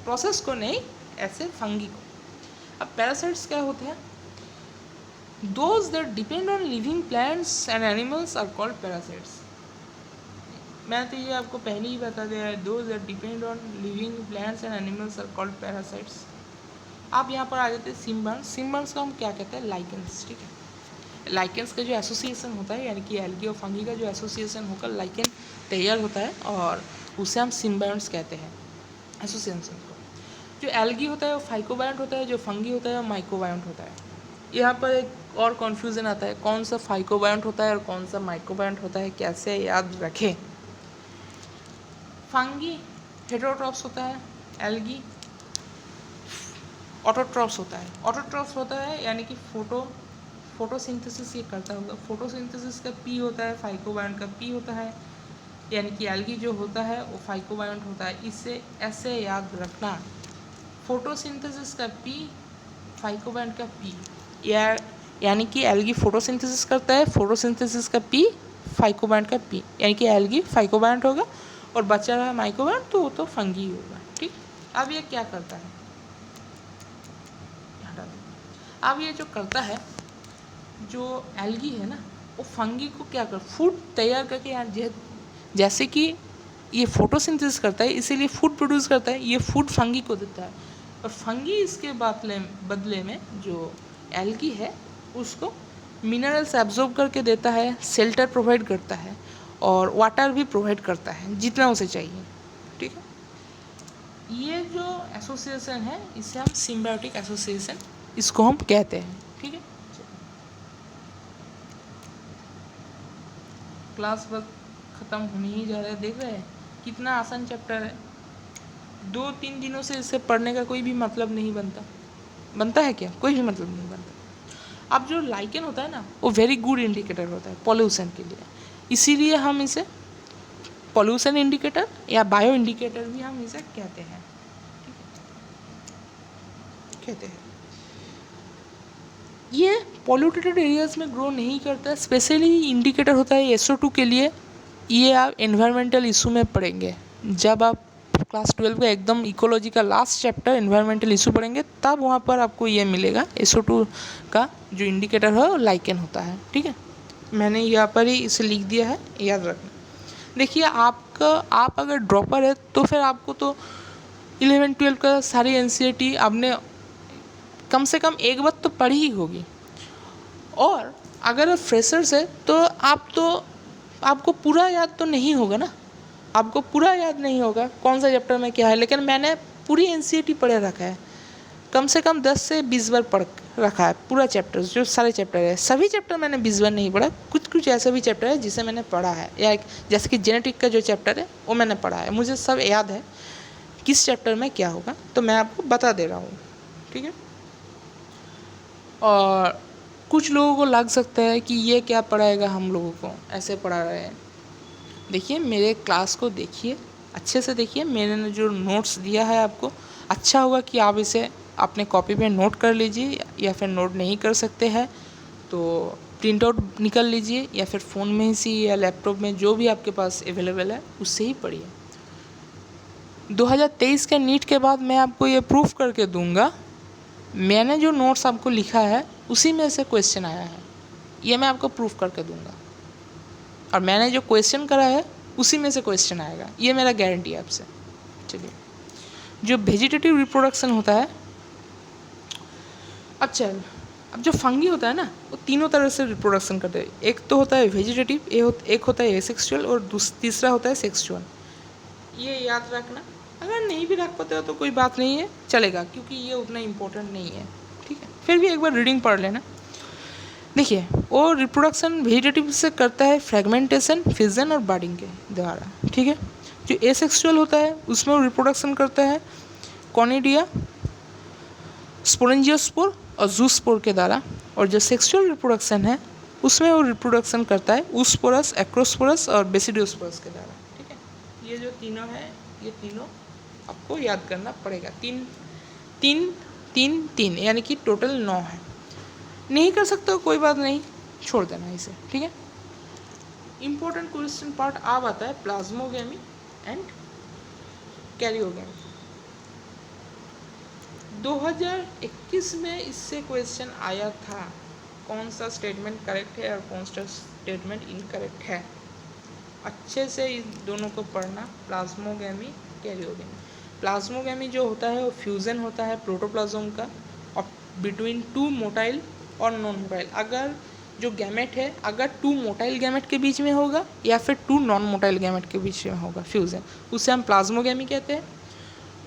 प्रोसेस को नहीं, ऐसे फंगी को। अब पैरासाइट्स क्या होते हैं? Those that depend on living plants and animals are called parasites. मैं तो ये आपको पहले ही बता दिया है, those that depend on living plants and animals are called parasites. आप यहाँ पर आ जाते हैं सिम्बार्न्स। सिम्बार्न्स को हम क्या कहते हैं? लाइकेंस। ठीक है, लाइकेंस का जो एसोसिएशन होता है, यानी कि एल्गी और फंगी का जो एसोसिएशन होकर लाइकेन तैयार होता है, और उसे हम सिम्बार्न्स कहते हैं, एसोसिएशन को। जो एल्गी होता है वो फाइकोबायंट होता है, जो फंगी होता है वो माइकोबायंट होता है। यहाँ पर एक और कन्फ्यूज़न आता है, कौन सा फाइकोबायंट होता है और कौन सा माइकोबायंट होता है, कैसे याद रखें? फंगी हेटेरोट्रॉप्स होता है, एल्गी ऑटोट्रॉप्स होता है। ऑटोट्रॉप्स होता है यानी कि फोटोसिंथेसिस ये करता होगा। फोटोसिंथेसिस का पी होता है, फाइकोबायंट का पी होता है, यानी कि एल्गी जो होता है वो फाइकोबायंट होता है। इससे ऐसे याद रखना, फोटोसिंथेसिस का पी, फाइकोबायंट का पी, यानी कि एल्गी फोटोसिंथेसिस करता है, फोटोसिंथेसिस का पी, फाइकोबायंट का पी, यानी कि एल्गी फाइकोबायंट होगा और बचा रहा माइकोबायंट तो वो तो फंगी होगा। ठीक, अब ये क्या करता है? अब ये जो करता है, जो एल्गी है ना, वो फंगी को क्या कर, फूड तैयार करके, यार जैसे कि ये फोटोसिंथेसिस करता है इसीलिए फूड प्रोड्यूस करता है, ये फूड फंगी को देता है, और फंगी इसके बदले में जो एल्गी है उसको मिनरल्स एब्जॉर्ब करके देता है, शेल्टर प्रोवाइड करता है और वाटर भी प्रोवाइड करता है जितना उसे चाहिए। ठीक है, ये जो एसोसिएशन है इसे हम सिम्बायोटिक एसोसिएशन इसको हम कहते हैं। ठीक है, क्लास वर्क ख़त्म होने ही जा रहा है। देख रहे हैं कितना आसान चैप्टर है। 2-3 दिनों से इसे पढ़ने का कोई भी मतलब नहीं बनता है क्या? कोई भी मतलब नहीं बनता। अब जो लाइकेन होता है ना, वो वेरी गुड इंडिकेटर होता है पॉल्यूशन के लिए, इसीलिए हम इसे पॉल्यूशन इंडिकेटर या बायो इंडिकेटर भी हम इसे कहते हैं। ये पॉल्यूटेड एरियाज में ग्रो नहीं करता है, स्पेशली इंडिकेटर होता है SO2 के लिए। ये आप एनवायरमेंटल इशू में पढ़ेंगे, जब आप क्लास 12 का एकदम इकोलॉजी का लास्ट चैप्टर एनवायरमेंटल इशू पढ़ेंगे, तब वहाँ पर आपको ये मिलेगा। SO2 का जो इंडिकेटर है वो लाइकेन होता है। ठीक है, मैंने यहाँ पर ही इसे लिख दिया है, याद रखना। देखिए आप अगर ड्रॉपर है तो फिर आपको तो 11-12 का सारी NCERT आपने कम से कम एक बार तो पढ़ी ही होगी, और अगर फ्रेशर्स है तो आपको पूरा याद तो नहीं होगा ना, आपको पूरा याद नहीं होगा कौन सा चैप्टर में क्या है। लेकिन मैंने पूरी NCERT पढ़े रखा है, कम से कम 10 से 20 बार पढ़ रखा है पूरा चैप्टर, जो सारे चैप्टर है। सभी चैप्टर मैंने 20 बार नहीं पढ़ा, कुछ ऐसा भी चैप्टर है जिसे मैंने पढ़ा है, या जैसे कि जेनेटिक का जो चैप्टर है वो मैंने पढ़ा है, मुझे सब याद है किस चैप्टर में क्या होगा, तो मैं आपको बता दे रहा हूँ। ठीक है, और कुछ लोगों को लग सकता है कि ये क्या पढ़ाएगा हम लोगों को, ऐसे पढ़ा रहे हैं। देखिए मेरे क्लास को देखिए, अच्छे से देखिए, मैंने जो नोट्स दिया है आपको, अच्छा होगा कि आप इसे अपने कॉपी पे नोट कर लीजिए, या फिर नोट नहीं कर सकते हैं तो प्रिंट आउट निकल लीजिए, या फिर फ़ोन में ही या लैपटॉप में जो भी आपके पास अवेलेबल है उससे ही पढ़िए। 2023 के नीट के बाद मैं आपको ये प्रूफ करके दूंगा, मैंने जो नोट्स आपको लिखा है उसी में से क्वेश्चन आया है, ये मैं आपको प्रूफ करके दूंगा, और मैंने जो क्वेश्चन करा है उसी में से क्वेश्चन आएगा, ये मेरा गारंटी है आपसे। चलिए, जो वेजिटेटिव रिप्रोडक्शन होता है, अच्छा अब जो फंगी होता है ना, वो तीनों तरह से रिप्रोडक्शन करते हैं। एक तो होता है वेजिटेटिव, एक होता है एसेक्सुअल, और तीसरा होता है सेक्सुअल। ये याद रखना, अगर नहीं भी रख पाते हो तो कोई बात नहीं है, चलेगा, क्योंकि ये उतना इम्पोर्टेंट नहीं है। ठीक है, फिर भी एक बार रीडिंग पढ़ लेना। देखिए, वो रिप्रोडक्शन वेजिटेटिव से करता है फ्रेगमेंटेशन, फिजन और बर्डिंग के द्वारा। ठीक है, जो एसेक्सुअल होता है उसमें वो रिप्रोडक्शन करता है कॉनिडिया, स्पोरेंजियोस्पोर और जूस्पोर के द्वारा, और जो सेक्सुअल रिप्रोडक्शन है उसमें वो रिप्रोडक्शन करता है ऊस्पोरस, एक्रोस्पोरस और बेसिडियोस्पोरस के द्वारा। ठीक है, ये जो तीनों है, ये तीनों आपको याद करना पड़ेगा। तीन यानी कि टोटल 9 है। नहीं कर सकते हो कोई बात नहीं, छोड़ देना इसे। ठीक है, इम्पोर्टेंट क्वेश्चन पार्ट अब आता है प्लाज्मोगेमी एंड कैरियोगेमी। 2021 में इससे क्वेश्चन आया था, कौन सा स्टेटमेंट करेक्ट है और कौन सा स्टेटमेंट इनकरेक्ट है। अच्छे से इन दोनों को पढ़ना, प्लाज्मोगेमी, कैरियोगेमी। प्लाज्मोगेमी जो होता है वो फ्यूज़न होता है प्रोटोप्लाज्म का और बिटवीन टू मोटाइल और नॉन मोटाइल। अगर जो गैमेट है, अगर टू मोटाइल गैमेट के बीच में होगा या फिर टू नॉन मोटाइल गैमेट के बीच में होगा फ्यूज़न, उसे हम प्लाज्मोगेमी कहते हैं।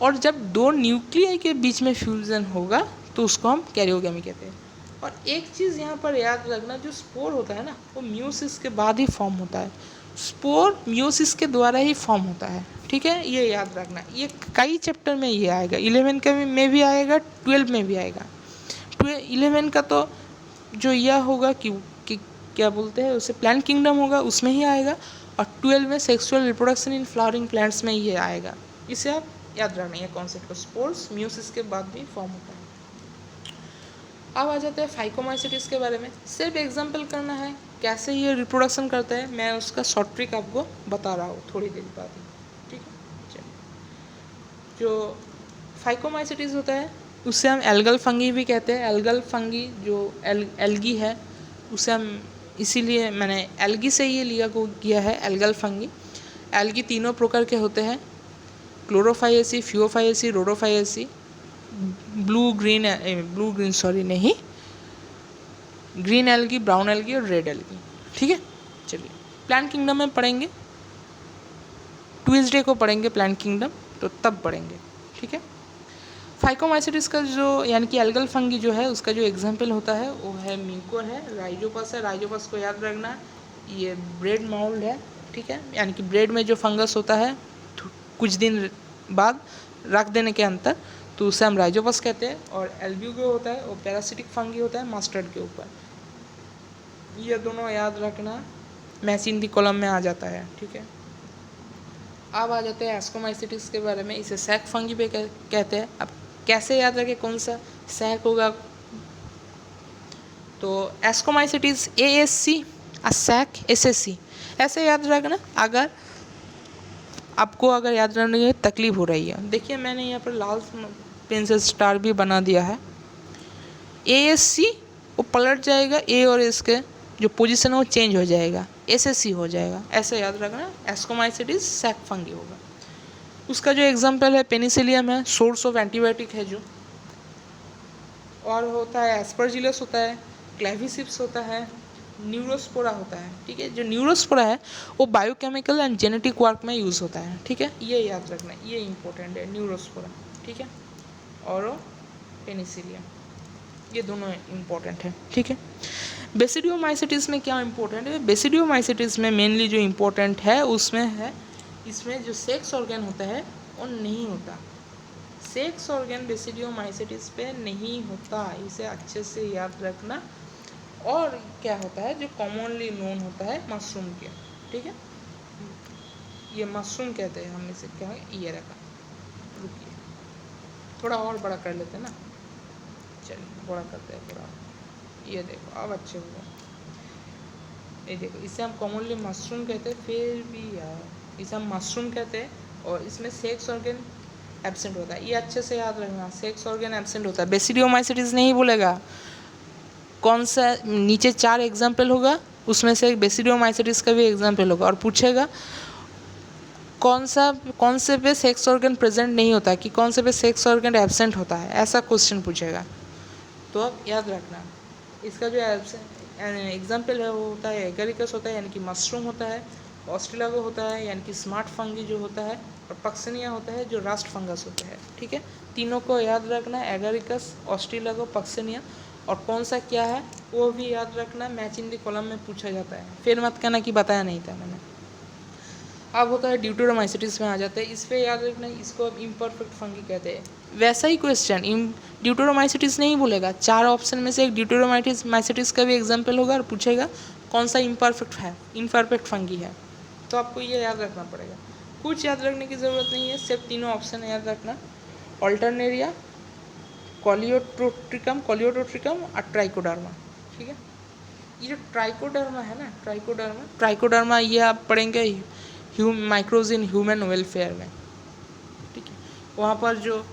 और जब दो न्यूक्लियाई के बीच में फ्यूज़न होगा तो उसको हम कैरियोगेमी कहते हैं। और एक चीज़ यहाँ पर याद रखना, जो स्पोर होता है ना, वो मियोसिस के बाद ही फॉर्म होता है। स्पोर मियोसिस के द्वारा ही फॉर्म होता है, ठीक है, ये याद रखना। ये कई चैप्टर में ये आएगा, 11 के में भी आएगा, 12 में भी आएगा। 11 का तो जो यह होगा कि क्या बोलते हैं उसे, प्लांट किंगडम होगा, उसमें ही आएगा। और 12 में sexual reproduction in flowering plants में ये आएगा। इसे आप याद रखना है कॉन्सेप्ट को, स्पोर्स मियोसिस के बाद भी फॉर्म होता है। अब आ जाते हैं फाइकोमाइसिटिस के बारे में। सिर्फ एग्जाम्पल करना है कैसे ये रिप्रोडक्शन करता है, मैं उसका शॉर्ट ट्रिक आपको बता रहा हूँ थोड़ी देर बाद ही, ठीक है। चलिए, जो फाइकोमाइसिटिस होता है उससे हम एल्गल फंगी भी कहते हैं। एल्गल फंगी जो एल्गी है उसे हम, इसीलिए मैंने एल्गी से ये लिया को किया है, एल्गल फंगी। एल्गी तीनों प्रकार के होते हैं, Chlorophyceae, Phaeophyceae, Rhodophyceae, blue green green algae, brown algae और रेड एल्गी, ठीक है। चलिए, प्लांट किंगडम में पढ़ेंगे, ट्यूसडे को पढ़ेंगे प्लांट किंगडम, तो तब पढ़ेंगे, ठीक है। फाइकोमाइसिटिस का जो यानी कि एल्गल फंगी जो है उसका जो एग्जाम्पल होता है वो है म्यूकोर है, राइजोपस है। राइजोपस को याद रखना, ये ब्रेड माउल्ड है, ठीक है, यानी कि ब्रेड में जो फंगस होता है कुछ दिन बाद रख देने के अंतर, तो उसे हम राइजोपस कहते हैं। और एल्ब्यूगो होता है वो पैरासिटिक फंगी होता है मस्टर्ड के ऊपर। ये दोनों याद रखना, मैच इन दी कॉलम में आ जाता है, ठीक है। अब आ जाते हैं एस्कोमाइसिटिस के बारे में। इसे सैक फंगी पे कहते हैं। अब कैसे याद रखें कौन सा सैक होगा, तो एस्कोमाइसिटिस ASC, सैक SSC, ऐसे याद रखना। अगर आपको याद रखने में तकलीफ हो रही है, देखिए मैंने यहाँ पर लाल पेन से स्टार भी बना दिया है। ASC वो पलट जाएगा, A और S के जो पोजीशन है वो चेंज हो जाएगा, SSC हो जाएगा, ऐसे याद रखना। एस्कोमाइसिटिस सैक फंगी होगा। उसका जो एग्जाम्पल है पेनिसिलियम है, सोर्स ऑफ एंटीबायोटिक है जो, और होता है एस्परजिलस होता है, क्लेविसिप्स होता है, न्यूरोस्पोरा होता है, ठीक है। जो न्यूरोस्पोरा है वो बायोकेमिकल एंड जेनेटिक वर्क में यूज़ होता है, ठीक है, ये याद रखना, ये इंपॉर्टेंट है, न्यूरोस्पोरा, ठीक है, और पेनिसिलियम, ये दोनों इंपॉर्टेंट है, ठीक है। बेसिडियोमाइसिटिस में क्या इंपॉर्टेंट है, बेसिडियोमाइसिटिस में मेनली जो इंपॉर्टेंट है उसमें है, इसमें जो सेक्स ऑर्गन होता है वो नहीं होता। सेक्स ऑर्गन बेसिडियोमाइसिटिस पे नहीं होता, इसे अच्छे से याद रखना। और क्या होता है जो कॉमनली नोन होता है मशरूम के, ठीक है, ये मशरूम कहते हैं हम इसे, क्या है ये रखा। रुकिए थोड़ा और बड़ा कर लेते हैं ना, चलिए बड़ा करते हैं थोड़ा, ये देखो अब अच्छे हो गए। ये देखो, इसे हम कॉमनली मशरूम कहते हैं, फिर भी यार इसे हम मशरूम कहते हैं। और इसमें सेक्स ऑर्गन एब्सेंट होता है, ये अच्छे से याद रखना, सेक्स ऑर्गन एब्सेंट होता है। बेसिडियोमाइसिटिस नहीं बोलेगा, कौन सा नीचे 4 एग्जाम्पल होगा उसमें से बेसिडियोमाइसिटिस का भी एग्जाम्पल होगा, और पूछेगा कौन से पे सेक्स ऑर्गन प्रेजेंट नहीं होता, कि कौन से पे सेक्स ऑर्गन एब्सेंट होता है, ऐसा क्वेश्चन पूछेगा। तो अब याद रखना, इसका जो एग्जाम्पल है वो होता है एगरिकस होता है, यानी कि मशरूम होता है, ऑस्ट्रेलागो होता है यानी कि स्मार्ट फंगी जो होता है, और पक्सनिया होता है जो रास्ट फंगस होता है, ठीक है। तीनों को याद रखना, एगरिकस, ऑस्ट्रेलागो, पक्सनिया, और कौन सा क्या है वो भी याद रखना, मैच इन द कॉलम में पूछा जाता है, फिर मत कहना कि बताया नहीं था मैंने। अब होता है ड्यूटेरोमाइसिटिस में आ जाता है, इस पर याद रखना, इसको अब इम्परफेक्ट फंगी कहते हैं। वैसा ही क्वेश्चन ड्यूटेरोमाइसिटिस नहीं बोलेगा, 4 ऑप्शन में से एक ड्यूटेरोमाइसिटिस का भी एग्जाम्पल होगा और पूछेगा कौन सा इम्परफेक्ट फंगी है, तो आपको ये याद रखना पड़ेगा। कुछ याद रखने की ज़रूरत नहीं है, सिर्फ तीनों ऑप्शन याद रखना, ऑल्टरनेरिया, कोलियोट्रोट्रिकम और ट्राइकोडर्मा, ठीक है। ये जो ट्राइकोडर्मा है ना, ट्राइकोडर्मा ये आप पढ़ेंगे माइक्रोज इन ह्यूमन वेलफेयर में, ठीक है। वहाँ पर जो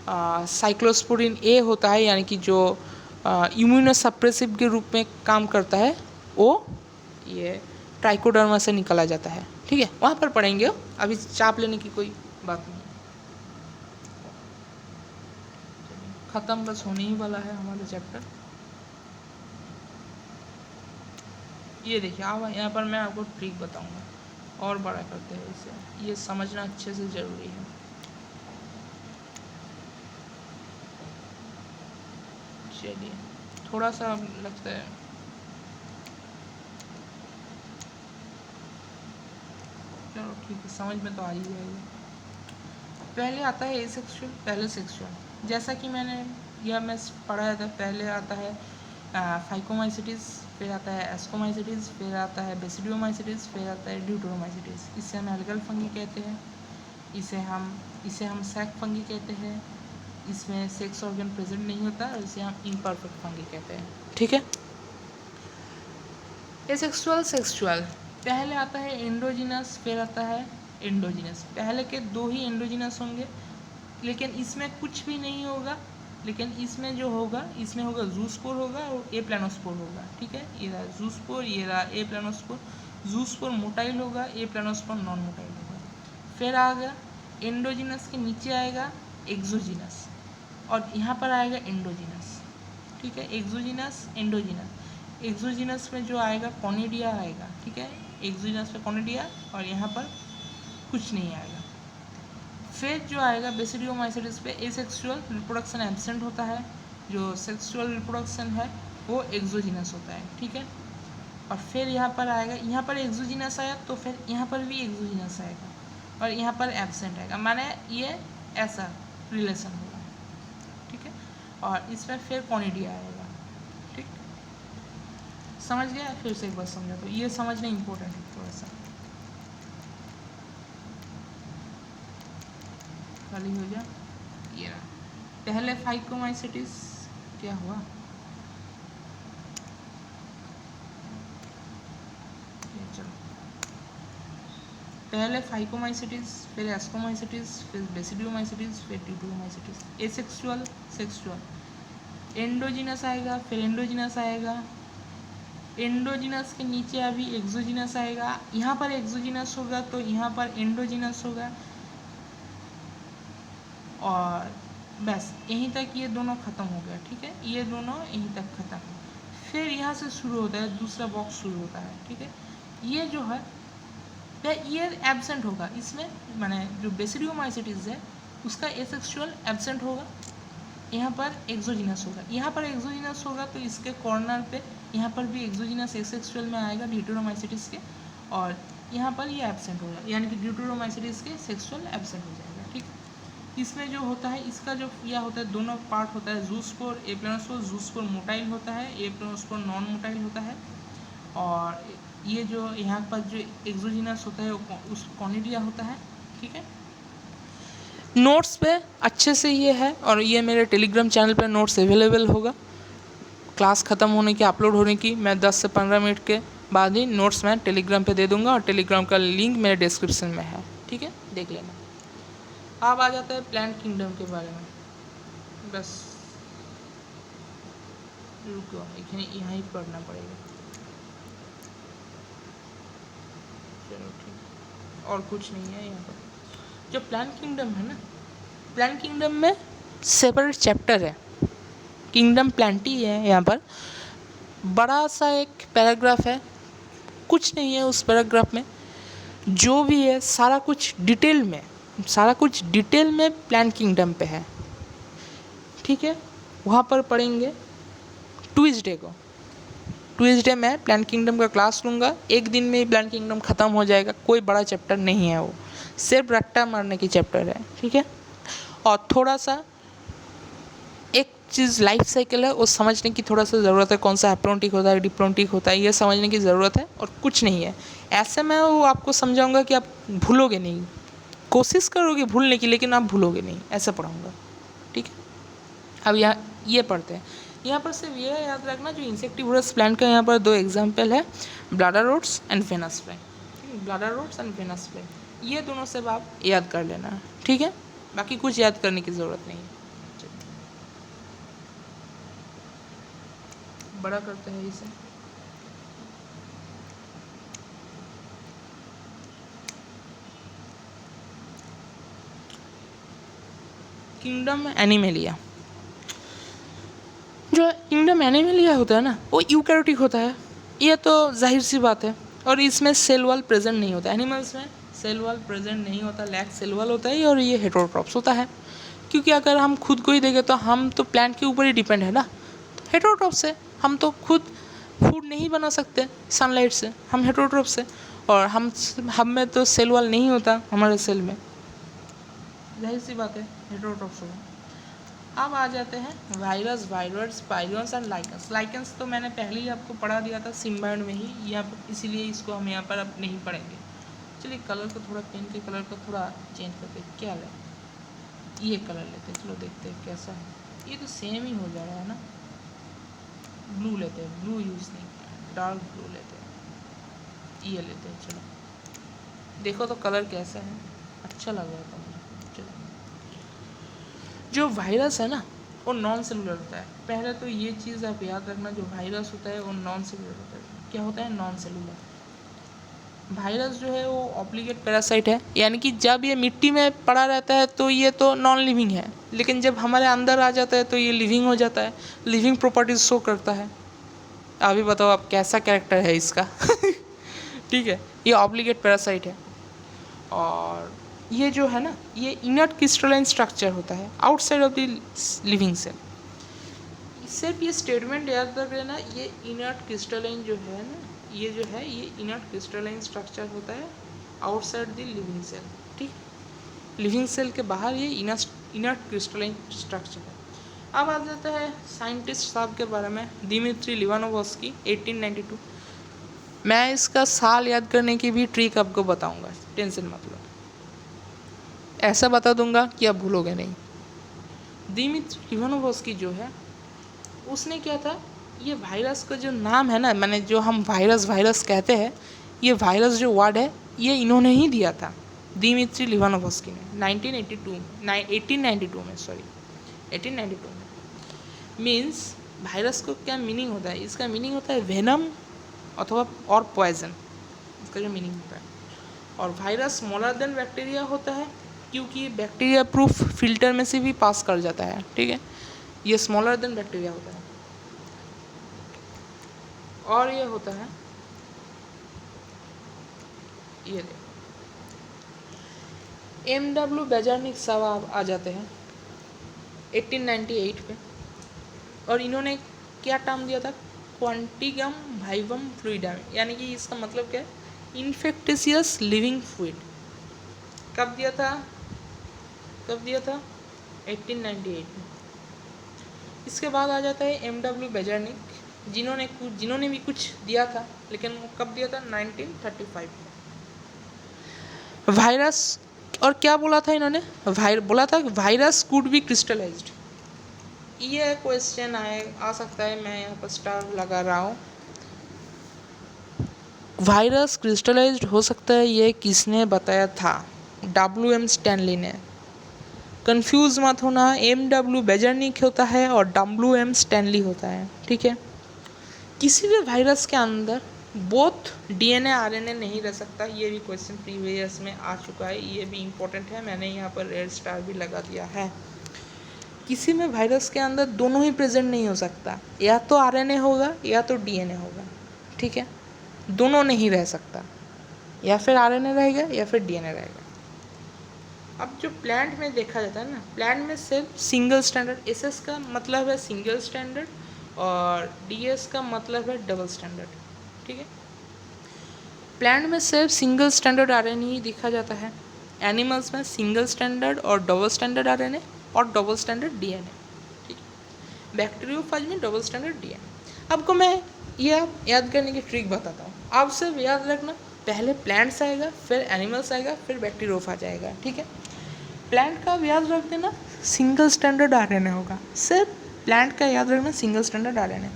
साइक्लोस्पोरिन ए होता है, यानी कि जो इम्यूनोसप्रेसिव के रूप में काम करता है, वो ये ट्राइकोडर्मा से निकाला जाता है। ठीक है, वहाँ पर पढ़ेंगे, अभी चाप लेने की कोई बात नहीं। ख़त्म बस होने ही वाला है हमारा चैप्टर। ये देखिए, अब यहाँ पर मैं आपको ट्रिक बताऊँगा और बड़ा करते हैं इसे, ये समझना अच्छे से ज़रूरी है। चलिए, थोड़ा सा लगता है, चलो ठीक है, समझ में तो आ ही जाएगा। पहले आता है एसेक्सुअल, पहले सेक्सुअल। जैसा कि मैंने यह मैं पढ़ाया था, पहले आता है फाइकोमाइसिटिस, फिर आता है एस्कोमाइसिटिस, फिर आता है बेसिडियोमाइसिटिस, फिर आता है ड्यूटेरोमाइसिटिस। इसे हम एल्गल फंगी कहते हैं, इसे हम सैक फंगी कहते हैं, इसमें सेक्स ऑर्गन प्रेजेंट नहीं होता, और इसे हम इम्परफेक्ट फंगी कहते हैं। ठीक है, एसेक्सुअल सेक्सुअल। पहले आता है एंडोजिनस, फिर आता है एंडोजिनस। पहले के दो ही एंडोजिनस होंगे, लेकिन इसमें कुछ भी नहीं होगा, लेकिन इसमें जो होगा, इसमें होगा जूस्पोर होगा और ए प्लानोस्पोर होगा। ठीक है, ये रहा जूस्पोर, ये रहा ए प्लानोस्पोर। जूस्पोर मोटाइल होगा, ए प्लानोस्पोर नॉन मोटाइल होगा। फिर आएगा एंडोजिनस के नीचे आएगा एक्सोजिनस, और यहाँ पर आएगा एंडोजिनस। ठीक है, एक्सोजिनस एंडोजिनस। एक्सोजिनस में जो आएगा कॉनिडिया आएगा। ठीक है, एक्सोजिनस में कॉनिडिया, और यहाँ पर कुछ नहीं आएगा। फिर जो आएगा बेसिडियोमाइसिटिस पे एसेक्सुअल रिप्रोडक्शन एब्सेंट होता है, जो सेक्सुअल रिप्रोडक्शन है वो एक्सोजिनस होता है। ठीक है, और फिर यहाँ पर आएगा, यहाँ पर एक्सोजिनस आया तो फिर यहाँ पर भी एक्सोजिनस आएगा, और यहाँ पर एब्सेंट आएगा, माने ये ऐसा रिलेशन होगा। ठीक है, और इसमें फिर कॉनिडिया आएगा। ठीक, समझ गया? फिर से एक बार समझा, तो ये समझना इम्पोर्टेंट है थोड़ा सा। खाली हो जा, ये रहा। पहले फाइकोमाइसिटिस क्या हुआ, चलो, पहले फाइकोमाइसिटिस, फिर एस्कोमाइसिटिस, फिर बेसिडियोमाइसिटिस, फिर ड्यूटेरोमाइसिटिस। एसेक्सुअल सेक्सुअल, एंडोजिनस आएगा, फिर एंडोजिनस आएगा, एंडोजिनस के नीचे अभी एक्सोजिनस आएगा। यहाँ पर एक्सोजिनस होगा तो यहाँ पर एंडोजिनस होगा, और बस यहीं तक ये दोनों ख़त्म हो गया। ठीक है, ये दोनों यहीं तक ख़त्म। फिर यहाँ से शुरू होता है दूसरा बॉक्स शुरू होता है। ठीक है, ये जो है ये एब्सेंट होगा इसमें, माने जो बेसिडियोमाइसिटिस है उसका एसेक्सुअल एब्सेंट होगा, यहाँ पर एक्सोजिनस होगा। यहाँ पर एक्सोजिनस होगा तो इसके कॉर्नर पे यहाँ पर भी एक्सोजिनस एसेक्सुअल में आएगा ड्यूटेरोमाइसिटिस के, और यहाँ पर ये एब्सेंट होगा, यानी कि ड्यूटेरोमाइसिटिस के सेक्सुअल एब्सेंट हो जाएगा। ठीक, इसमें जो होता है, इसका जो यह होता है, दोनों पार्ट होता है, जूस्पोर ए प्लानोस्पोर। जूस्पोर मोटाइल होता है, ए प्लानोस्पोर नॉन मोटाइल होता है, और ये जो यहाँ पर जो एक्सोजिनस होता है वो उस कॉनिडिया होता है। ठीक है, नोट्स पे अच्छे से ये है, और ये मेरे टेलीग्राम चैनल पे नोट्स अवेलेबल होगा। क्लास ख़त्म होने की, अपलोड होने की मैं 10 से 15 मिनट के बाद ही नोट्स मैं टेलीग्राम पे दे दूँगा, और टेलीग्राम का लिंक मेरे डिस्क्रिप्शन में है। ठीक है, देख लेना। अब आ जाता है प्लांट किंगडम के बारे में, बस रुको, यहाँ ही पढ़ना पड़ेगा। चलो ठीक, और कुछ नहीं है यहाँ पर। जो प्लांट किंगडम है ना, प्लांट किंगडम में सेपरेट चैप्टर है, किंगडम प्लांटी है। यहाँ पर बड़ा सा एक पैराग्राफ है, कुछ नहीं है उस पैराग्राफ में, जो भी है सारा कुछ डिटेल में प्लांट किंगडम पे है। ठीक है, वहाँ पर पढ़ेंगे ट्यूसडे को। ट्यूसडे मैं प्लांट किंगडम का क्लास लूँगा, एक दिन में ही प्लांट किंगडम ख़त्म हो जाएगा। कोई बड़ा चैप्टर नहीं है वो, सिर्फ रट्टा मारने की चैप्टर है। ठीक है, और थोड़ा सा एक चीज़ लाइफ साइकिल है, वो समझने की थोड़ा सा ज़रूरत है, कौन सा हैप्लॉन्टिक होता है, डिप्लॉन्टिक होता है, ये समझने की ज़रूरत है, और कुछ नहीं है। ऐसे मैं वो आपको समझाऊंगा कि आप भूलोगे नहीं, कोशिश करोगे भूलने की, लेकिन आप भूलोगे नहीं, ऐसा पढ़ाऊँगा। ठीक है, अब यहाँ ये पढ़ते हैं। यहाँ पर सिर्फ ये याद रखना, जो इंसेक्टिवोरस प्लांट का यहाँ पर 2 एग्जाम्पल है, bladderworts and Venus fly. Bladderworts and Venus fly, ये दोनों सब आप याद कर लेना। ठीक है, बाकी कुछ याद करने की ज़रूरत नहीं है। बड़ा करते हैं इसे। किंगडम एनिमेलिया, जो किंगडम एनिमेलिया होता है ना वो यूकैरियोटिक होता है, ये तो जाहिर सी बात है। और इसमें सेल वॉल प्रेजेंट नहीं होता, एनिमल्स में सेल वॉल प्रेजेंट नहीं होता, लैक सेल वॉल होता है, और ये हेटेरोट्रॉप्स होता है। क्योंकि अगर हम खुद को ही देखें तो हम तो प्लांट के ऊपर ही डिपेंड है ना, हेटेरोट्रॉप्स है, हम तो खुद फूड नहीं बना सकते सनलाइट से, हम हेटेरोट्रॉप्स है। और हम में तो सेल वॉल नहीं होता हमारे सेल में, जाहिर सी बात है हेटेरोट्रॉप्स होगा। अब आ जाते हैं virus, virus, prions and lichens. Lichens तो मैंने पहले ही आपको पढ़ा दिया था सिम्बायोट में ही, यहाँ पर इसीलिए इसको हम यहाँ पर अब नहीं पढ़ेंगे। चलिए कलर को थोड़ा, पेन के कलर को थोड़ा चेंज करते हैं, क्या लें, ये कलर लेते हैं, चलो देखते हैं कैसा है। ये तो सेम ही हो जा रहा है ना, ब्लू लेते हैं, ब्लू यूज़ नहीं, डार्क ब्लू लेते हैं, ये लेते हैं। चलो देखो तो कलर कैसा है, अच्छा लग रहा था मुझे। चलो, जो वायरस है ना वो नॉन सेलुलर होता है। पहले तो ये चीज़ आप याद रखना, जो वायरस होता है वो नॉन सेलुलर होता है। क्या होता है? Non cellular. वायरस जो है वो ऑब्लिगेट पैरासाइट है, यानी कि जब ये मिट्टी में पड़ा रहता है तो ये तो नॉन लिविंग है, लेकिन जब हमारे अंदर आ जाता है तो ये लिविंग हो जाता है, लिविंग प्रॉपर्टीज शो करता है। अभी बताओ आप कैसा कैरेक्टर है इसका ठीक है, ये ऑब्लिगेट पैरासाइट है। और ये जो है ना ये इनर्ट क्रिस्टलाइन स्ट्रक्चर होता है outside of the living cell. सिर्फ ये स्टेटमेंट याद रख लेना, ये इनर्ट क्रिस्टलाइन जो है ना, ये जो है ये इनर्ट क्रिस्टलाइन स्ट्रक्चर होता है आउटसाइड द लिविंग सेल। ठीक, लिविंग सेल के बाहर ये इनर्ट क्रिस्टलाइन स्ट्रक्चर है। अब आ जाता है साइंटिस्ट साहब के बारे में, दिमित्री लिवानोवस्की 1892। मैं इसका साल याद करने की भी ट्रिक आपको बताऊंगा, टेंशन मत लो, ऐसा बता दूंगा कि आप भूलोगे नहीं। दिमित्री लिवानोवस्की जो है उसने क्या था, ये वायरस का जो नाम है ना, मैंने जो हम वायरस वायरस कहते हैं, ये वायरस जो वर्ड है ये इन्होंने ही दिया था, दिमित्री लिवानोवस्की ने 1892 में, सॉरी 1892 में। मीन्स वायरस को क्या मीनिंग होता है, इसका मीनिंग होता है वेनम अथवा और पॉइजन, इसका जो मीनिंग होता है। और वायरस स्मॉलर देन बैक्टीरिया होता है, क्योंकि बैक्टीरिया प्रूफ फिल्टर में से भी पास कर जाता है। ठीक है, ये स्मॉलर देन बैक्टीरिया होता है। और ये होता है, ये देखो M.W. बेजार्निक साहब आ जाते हैं 1898 पे, और इन्होंने क्या टर्म दिया था, क्वांटिगम वाइवम फ्लूइडम, यानी कि इसका मतलब क्या है, इन्फेक्टिशियस लिविंग फ्लूइड। कब दिया था, 1898 में। इसके बाद आ जाता है M.W. बेजार्निक, जिन्होंने भी कुछ दिया था, लेकिन वो कब दिया था, 1935 में। वायरस, और क्या बोला था इन्होंने, बोला था वायरस कुड बी क्रिस्टलाइज्ड। ये क्वेश्चन आ सकता है, मैं यहाँ पर स्टार लगा रहा हूँ। वायरस क्रिस्टलाइज्ड हो सकता है, ये किसने बताया था, W.M. स्टैनली ने। कंफ्यूज मत होना, M.W. बेजार्निक होता है और W.M. स्टैनली होता है। ठीक है, किसी भी वायरस के अंदर बोथ DNA RNA नहीं रह सकता, ये भी क्वेश्चन प्रीवियस में आ चुका है, ये भी इम्पोर्टेंट है, मैंने यहाँ पर रेड स्टार भी लगा दिया है। किसी में वायरस के अंदर दोनों ही प्रेजेंट नहीं हो सकता, या तो RNA होगा या तो DNA होगा। ठीक है, दोनों नहीं रह सकता, या फिर RNA रहेगा या फिर DNA रहेगा। अब जो प्लांट में देखा जाता है ना, प्लांट में सिर्फ सिंगल स्टैंडर्ड, SS का मतलब है सिंगल स्टैंडर्ड और DS का मतलब है डबल स्टैंडर्ड। ठीक है, प्लांट में सिर्फ सिंगल स्टैंडर्ड RNA ही देखा जाता है, एनिमल्स में सिंगल स्टैंडर्ड और डबल स्टैंडर्ड RNA और डबल स्टैंडर्ड DNA। ठीक है, बैक्टीरियोफाज में डबल स्टैंडर्ड DNA। आपको मैं यह याद करने की ट्रिक बताता हूँ, आप सिर्फ याद रखना, पहले प्लांट्स आएगा, फिर एनिमल्स आएगा, फिर बैक्टीरियोफाज आएगा। ठीक है, प्लांट का याद रख देना, सिंगल स्टैंडर्ड RNA होगा, सिर्फ प्लांट का याद रखना सिंगल स्टैंडर्ड RNA।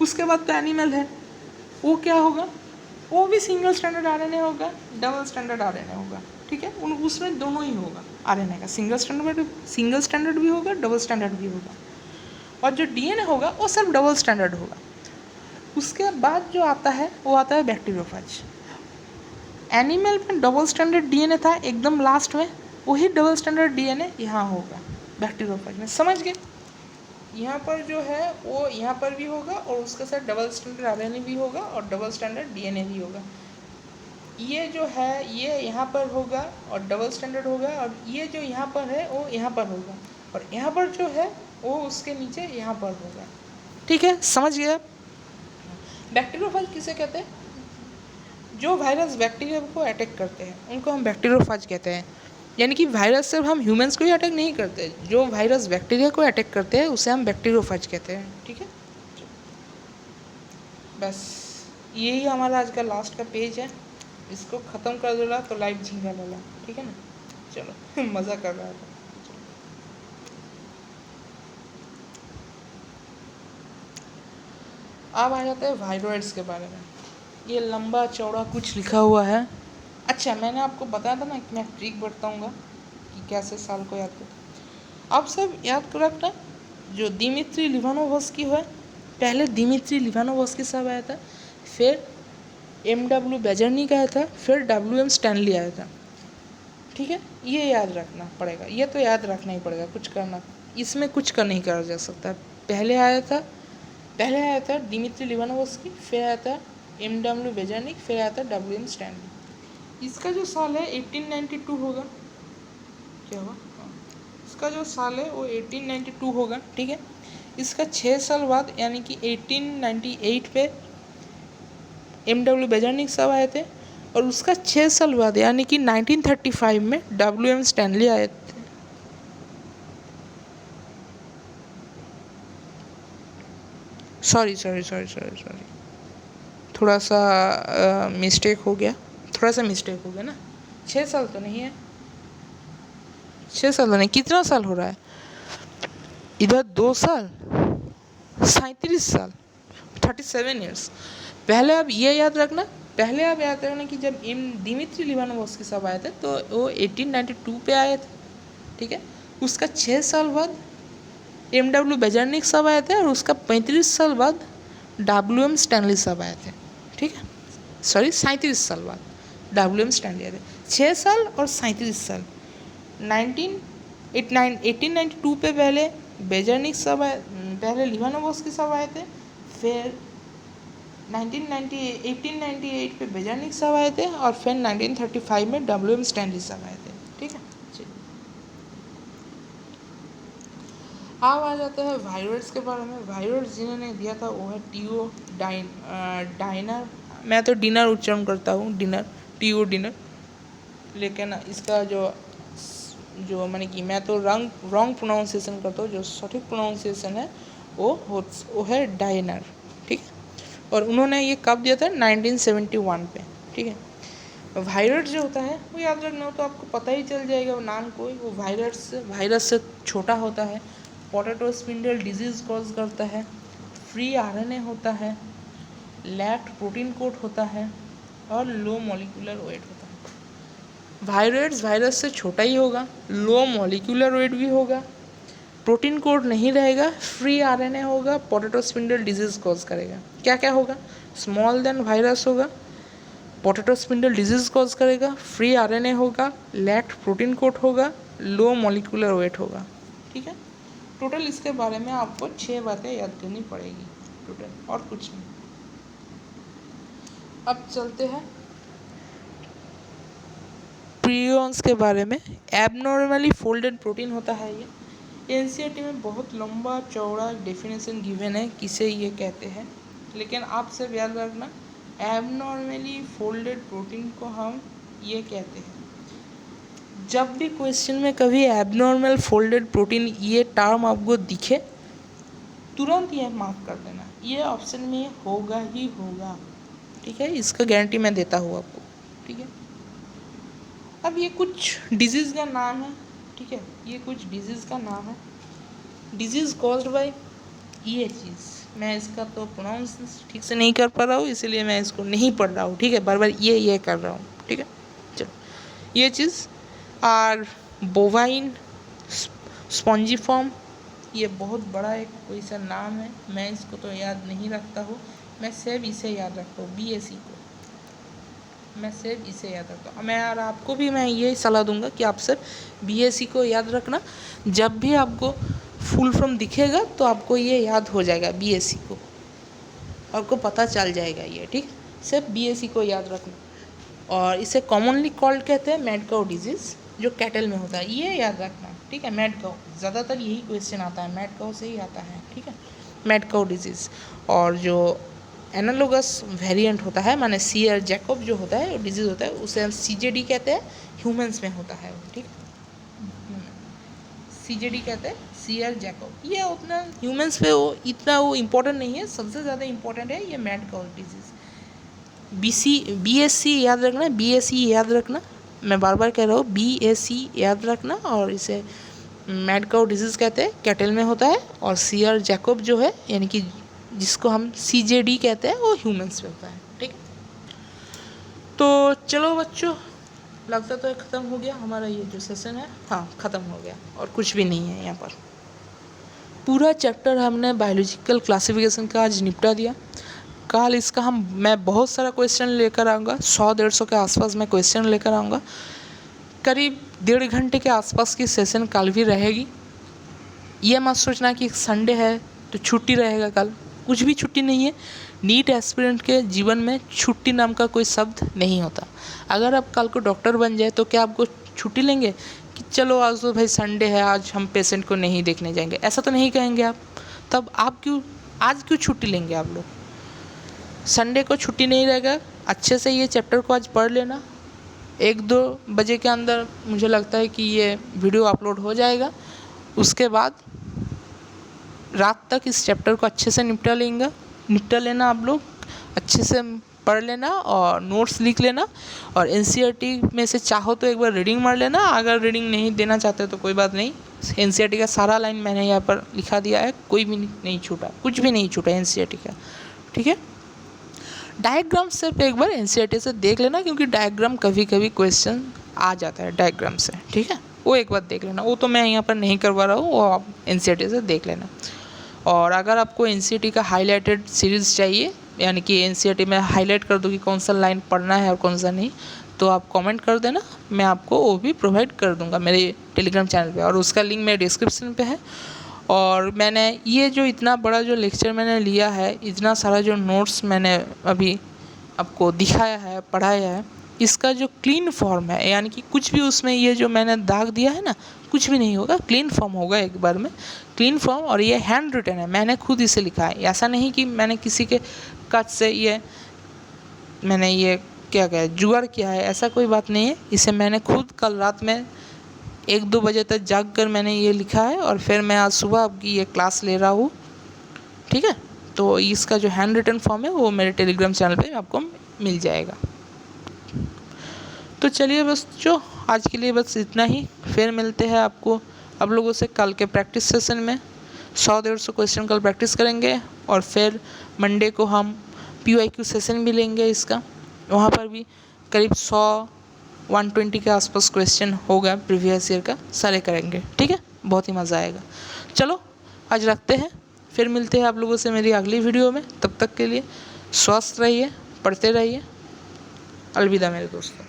उसके बाद तो एनिमल है, वो क्या होगा, वो भी सिंगल स्टैंडर्ड RNA होगा, डबल स्टैंडर्ड RNA होगा। ठीक है, उसमें दोनों ही होगा RNA का, सिंगल स्टैंडर्ड भी होगा, डबल स्टैंडर्ड भी होगा। और जो DNA होगा वो सिर्फ डबल स्टैंडर्ड होगा। उसके बाद जो आता है वो आता है बैक्टीरियोफेज। एनिमल में डबल स्टैंडर्ड डीएनए था एकदम लास्ट में, वही डबल स्टैंडर्ड डीएनए यहाँ होगा बैक्टीरियोफेज में, समझ गए? यहाँ पर जो है वो यहाँ पर भी होगा और उसके साथ डबल स्टैंडर्ड आरएनए भी होगा और डबल स्टैंडर्ड डीएनए भी होगा। ये जो है ये यहाँ पर होगा और डबल स्टैंडर्ड होगा, और ये जो यहाँ पर है वो यहाँ पर होगा, और यहाँ पर जो है वो उसके नीचे यहाँ पर होगा। ठीक है, समझ गए आप? बैक्टीरियोफेज किसे कहते हैं? जो वायरस बैक्टीरिया को अटैक करते हैं उनको हम बैक्टीरियोफेज कहते हैं। यानी कि वायरस सिर्फ हम ह्यूमंस को ही अटैक नहीं करते, जो वायरस बैक्टीरिया को अटैक करते हैं उसे हम बैक्टीरियोफेज कहते हैं। ठीक है, बस यही हमारा आज का लास्ट का पेज है, इसको ख़त्म कर देला तो लाइव झींगा लेला। ठीक है ना, चलो मज़ा कर रहा था। अब आ जाते हैं वायरॉइड्स के बारे में। ये लंबा चौड़ा कुछ लिखा हुआ है। अच्छा, मैंने आपको बताया था ना कि मैं ट्रिक बताऊंगा कि कैसे साल को याद करते। आप सब याद कर रखना, जो दिमित्री लिवानोवस्की है, पहले दिमित्री लिवानोवस्की साहब आया था, फिर M.W. बेजर्निक आया था, फिर W.M. स्टैनली आया था। ठीक है, ये याद रखना पड़ेगा, ये तो याद रखना ही पड़ेगा, कुछ करना इसमें कुछ कर नहीं करा जा सकता। पहले आया था दिमित्री लिवानोवस्की, फिर आया था M.W. बेजर्निक, फिर आया था W.M. स्टैनली। इसका जो साल है 1892 होगा। क्या हुआ? इसका जो साल है वो 1892 होगा। ठीक है, इसका 6 साल बाद यानी कि 1898 पे M.W. बेजर्निक साहब आए थे, और उसका 6 साल बाद यानी कि 1935 में W.M. स्टैनली आए थे। सॉरी थोड़ा सा मिस्टेक हो गया, ना। 6 साल तो नहीं है, 6 साल तो नहीं, कितना साल हो रहा है इधर? 2 साल, 37 साल, 37 ईयर्स। पहले आप ये याद रखना कि जब दिमित्री लिवानोवस्की साहब आए थे तो वो 1892 पे आए थे। ठीक है, उसका 6 साल बाद M.W. बेजर्निक साहब आए थे, और उसका 35 साल बाद W.M. स्टैनली साहब आए थे। ठीक है, सॉरी 37 साल बाद W.M. स्टैनली आए थे। 6 साल और 37 साल। 1892 पे पहले बेजर्निक साहब आए, पहले लिवानोवस्की साहब आए थे, फिर 1898 पे बेजर्निक साहब आए थे, और फिर 1935 में W.M. स्टैनली साहब आए थे। ठीक है, अब आ जाते हैं वायरस के बारे में। वायरस जिन्होंने दिया था वो है टीओ डाइनर। मैं तो डिनर उच्चारण करता हूँ, टीओ डिनर, लेकिन इसका जो मैंने कि मैं तो रॉन्ग प्रोनाउंसिएशन करता हूँ। जो सटीक प्रोनाउंसिएशन है वो है डाइनर। ठीक है, और उन्होंने ये कब दिया था? 1971 पे। ठीक है, वायरस जो होता है वो याद रखना हो तो आपको पता ही चल जाएगा वो नाम को। वो वायरस से छोटा होता है, पोटैटो स्पिंडल डिजीज़ कॉज करता है, फ्री आरएनए होता है, लैक्ट प्रोटीन कोट होता है, और लो मॉलिक्यूलर वेट होता है। वायरस से छोटा ही होगा, लो मॉलिक्यूलर वेट भी होगा, प्रोटीन कोड नहीं रहेगा, फ्री आरएनए होगा, पोटैटो स्पिंडल डिजीज़ कॉज करेगा। क्या क्या होगा? स्मॉल देन वायरस होगा, पोटैटो स्पिंडल डिजीज़ कॉज करेगा, फ्री आरएनए होगा, लैक्ट प्रोटीन कोट होगा, लो मॉलिक्यूलर वेट होगा। ठीक है, टोटल इसके बारे में आपको 6 बातें याद करनी पड़ेगी टोटल, और कुछ नहीं। अब चलते हैं प्रियॉन्स के बारे में। एबनॉर्मली फोल्डेड प्रोटीन होता है ये। एनसीईआरटी में बहुत लंबा चौड़ा डेफिनेशन गिवन है किसे ये कहते हैं, लेकिन आप सब याद रखना एबनॉर्मली फोल्डेड प्रोटीन को हम ये कहते हैं। जब भी क्वेश्चन में कभी एबनॉर्मल फोल्डेड प्रोटीन ये टर्म आपको दिखे, तुरंत ये मार्क कर देना, ये ऑप्शन में होगा ही होगा। ठीक है, इसका गारंटी मैं देता हूँ आपको। ठीक है, अब ये कुछ डिजीज़ का नाम है। ठीक है, ये कुछ डिजीज़ का नाम है, डिजीज़ कॉज्ड बाय ये चीज़। मैं इसका तो प्रोनाउंस ठीक से नहीं कर पा रहा हूँ, इसीलिए मैं इसको नहीं पढ़ रहा हूँ। ठीक है, बार बार ये कर रहा हूँ। ठीक है, चलो, ये चीज़ और बोवाइन स्पॉन्जिफॉर्म, ये बहुत बड़ा एक कोई सा नाम है, मैं इसको तो याद नहीं रखता हूँ। मैं सिर्फ इसे याद रखता हूँ, BSc को मैं सिर्फ इसे याद रखता हूँ। मैं यार आपको भी मैं ये सलाह दूंगा कि आप सिर्फ BSc को याद रखना। जब भी आपको फुल फॉर्म दिखेगा तो आपको ये याद हो जाएगा BSc को, आपको पता चल जाएगा ये, ठीक। सिर्फ BSc को याद रखना। और इसे कॉमनली कॉल्ड कहते हैं मैड काउ डिजीज़, जो कैटल में होता है, ये याद रखना, ठीक है। मैड काउ, ज़्यादातर यही क्वेश्चन आता है, मैड काउ से ही आता है, ठीक है, मैड काउ डिजीज़। और जो एनालोगस वेरिएंट होता है, माने सीयर जैकब जो होता है डिजीज़ होता है, उसे हम CJD कहते हैं, ह्यूमंस में होता है, ठीक। CJD कहते हैं, सीयर जैकब। ये उतना ह्यूमंस पे वो इतना वो इम्पोर्टेंट नहीं है, सबसे ज़्यादा इम्पोर्टेंट है ये मैड काउ डिजीज़। BSc याद रखना, BSc याद रखना, मैं बार बार कह रहा हूँ, BSc याद रखना। और इसे मैड काउ डिजीज़ कहते हैं, कैटल में होता है। और सीयर जैकब जो है, यानी कि जिसको हम CJD कहते हैं, वो ह्यूमंस में होता है, ठीक। तो चलो बच्चों, लगता तो ख़त्म हो गया हमारा ये जो सेशन है, हाँ ख़त्म हो गया, और कुछ भी नहीं है यहाँ पर। पूरा चैप्टर हमने बायोलॉजिकल क्लासिफिकेशन का आज निपटा दिया। कल इसका मैं बहुत सारा क्वेश्चन लेकर आऊँगा, 100-150 के आसपास मैं क्वेश्चन लेकर आऊँगा। करीब 1.5 घंटे के आसपास की सेशन कल भी रहेगी। ये मत सोचना कि संडे है तो छुट्टी रहेगा कल, कुछ भी छुट्टी नहीं है। नीट एस्पिरेंट के जीवन में छुट्टी नाम का कोई शब्द नहीं होता। अगर आप कल को डॉक्टर बन जाए तो क्या आपको छुट्टी लेंगे कि चलो आज तो भाई संडे है, आज हम पेशेंट को नहीं देखने जाएंगे, ऐसा तो नहीं कहेंगे आप। तब आप आज क्यों छुट्टी लेंगे आप लोग? संडे को छुट्टी नहीं रहेगा, अच्छे से ये चैप्टर को आज पढ़ लेना। 1-2 बजे के अंदर मुझे लगता है कि ये वीडियो अपलोड हो जाएगा। उसके बाद रात तक इस चैप्टर को अच्छे से निपटा लेना आप लोग, अच्छे से पढ़ लेना और नोट्स लिख लेना। और NCERT में से चाहो तो एक बार रीडिंग मार लेना, अगर रीडिंग नहीं देना चाहते तो कोई बात नहीं। NCERT का सारा लाइन मैंने यहाँ पर लिखा दिया है, कोई भी नहीं छूटा, कुछ भी नहीं छूटा NCERT का, ठीक है। डायग्राम सिर्फ एक बार NCERT से देख लेना, क्योंकि डायग्राम कभी कभी क्वेश्चन आ जाता है डायग्राम से, ठीक है, वो एक बार देख लेना। वो तो मैं यहाँ पर नहीं करवा रहा हूँ, वो आप NCERT से देख लेना। और अगर आपको NCERT का हाईलाइटेड सीरीज़ चाहिए, यानी कि NCERT में हाईलाइट कर दो कि कौन सा लाइन पढ़ना है और कौन सा नहीं, तो आप कमेंट कर देना, मैं आपको वो भी प्रोवाइड कर दूंगा मेरे टेलीग्राम चैनल पे, और उसका लिंक मेरे डिस्क्रिप्शन पे है। और मैंने ये जो इतना बड़ा जो लेक्चर मैंने लिया है, इतना सारा जो नोट्स मैंने अभी आपको दिखाया है, पढ़ाया है, इसका जो क्लीन फॉर्म है, यानी कि कुछ भी उसमें ये जो मैंने दाग दिया है ना, कुछ भी नहीं होगा, क्लीन फॉर्म होगा एक बार में, क्लीन फॉर्म। और ये हैंड रिटन है, मैंने खुद इसे लिखा है, ऐसा नहीं कि मैंने किसी के कट से मैंने ये क्या जुगाड़ किया है, ऐसा कोई बात नहीं है। इसे मैंने खुद कल रात में 1-2 बजे तक जाग कर मैंने ये लिखा है, और फिर मैं आज सुबह आपकी ये क्लास ले रहा हूँ, ठीक है। तो इसका जो हैंड रिटन फॉर्म है वो मेरे टेलीग्राम चैनल पे आपको मिल जाएगा। तो चलिए बस जो आज के लिए बस इतना ही, फिर मिलते हैं आपको आप लोगों से कल के प्रैक्टिस सेशन में। 100-150 क्वेश्चन कल प्रैक्टिस करेंगे, और फिर मंडे को हम PYQ सेशन भी लेंगे इसका, वहाँ पर भी करीब 100-120 के आसपास क्वेश्चन होगा प्रीवियस ईयर का, सारे करेंगे, ठीक है। बहुत ही मज़ा आएगा। चलो आज रखते हैं, फिर मिलते हैं आप लोगों से मेरी अगली वीडियो में। तब तक के लिए स्वस्थ रहिए, पढ़ते रहिए। अलविदा मेरे दोस्तों।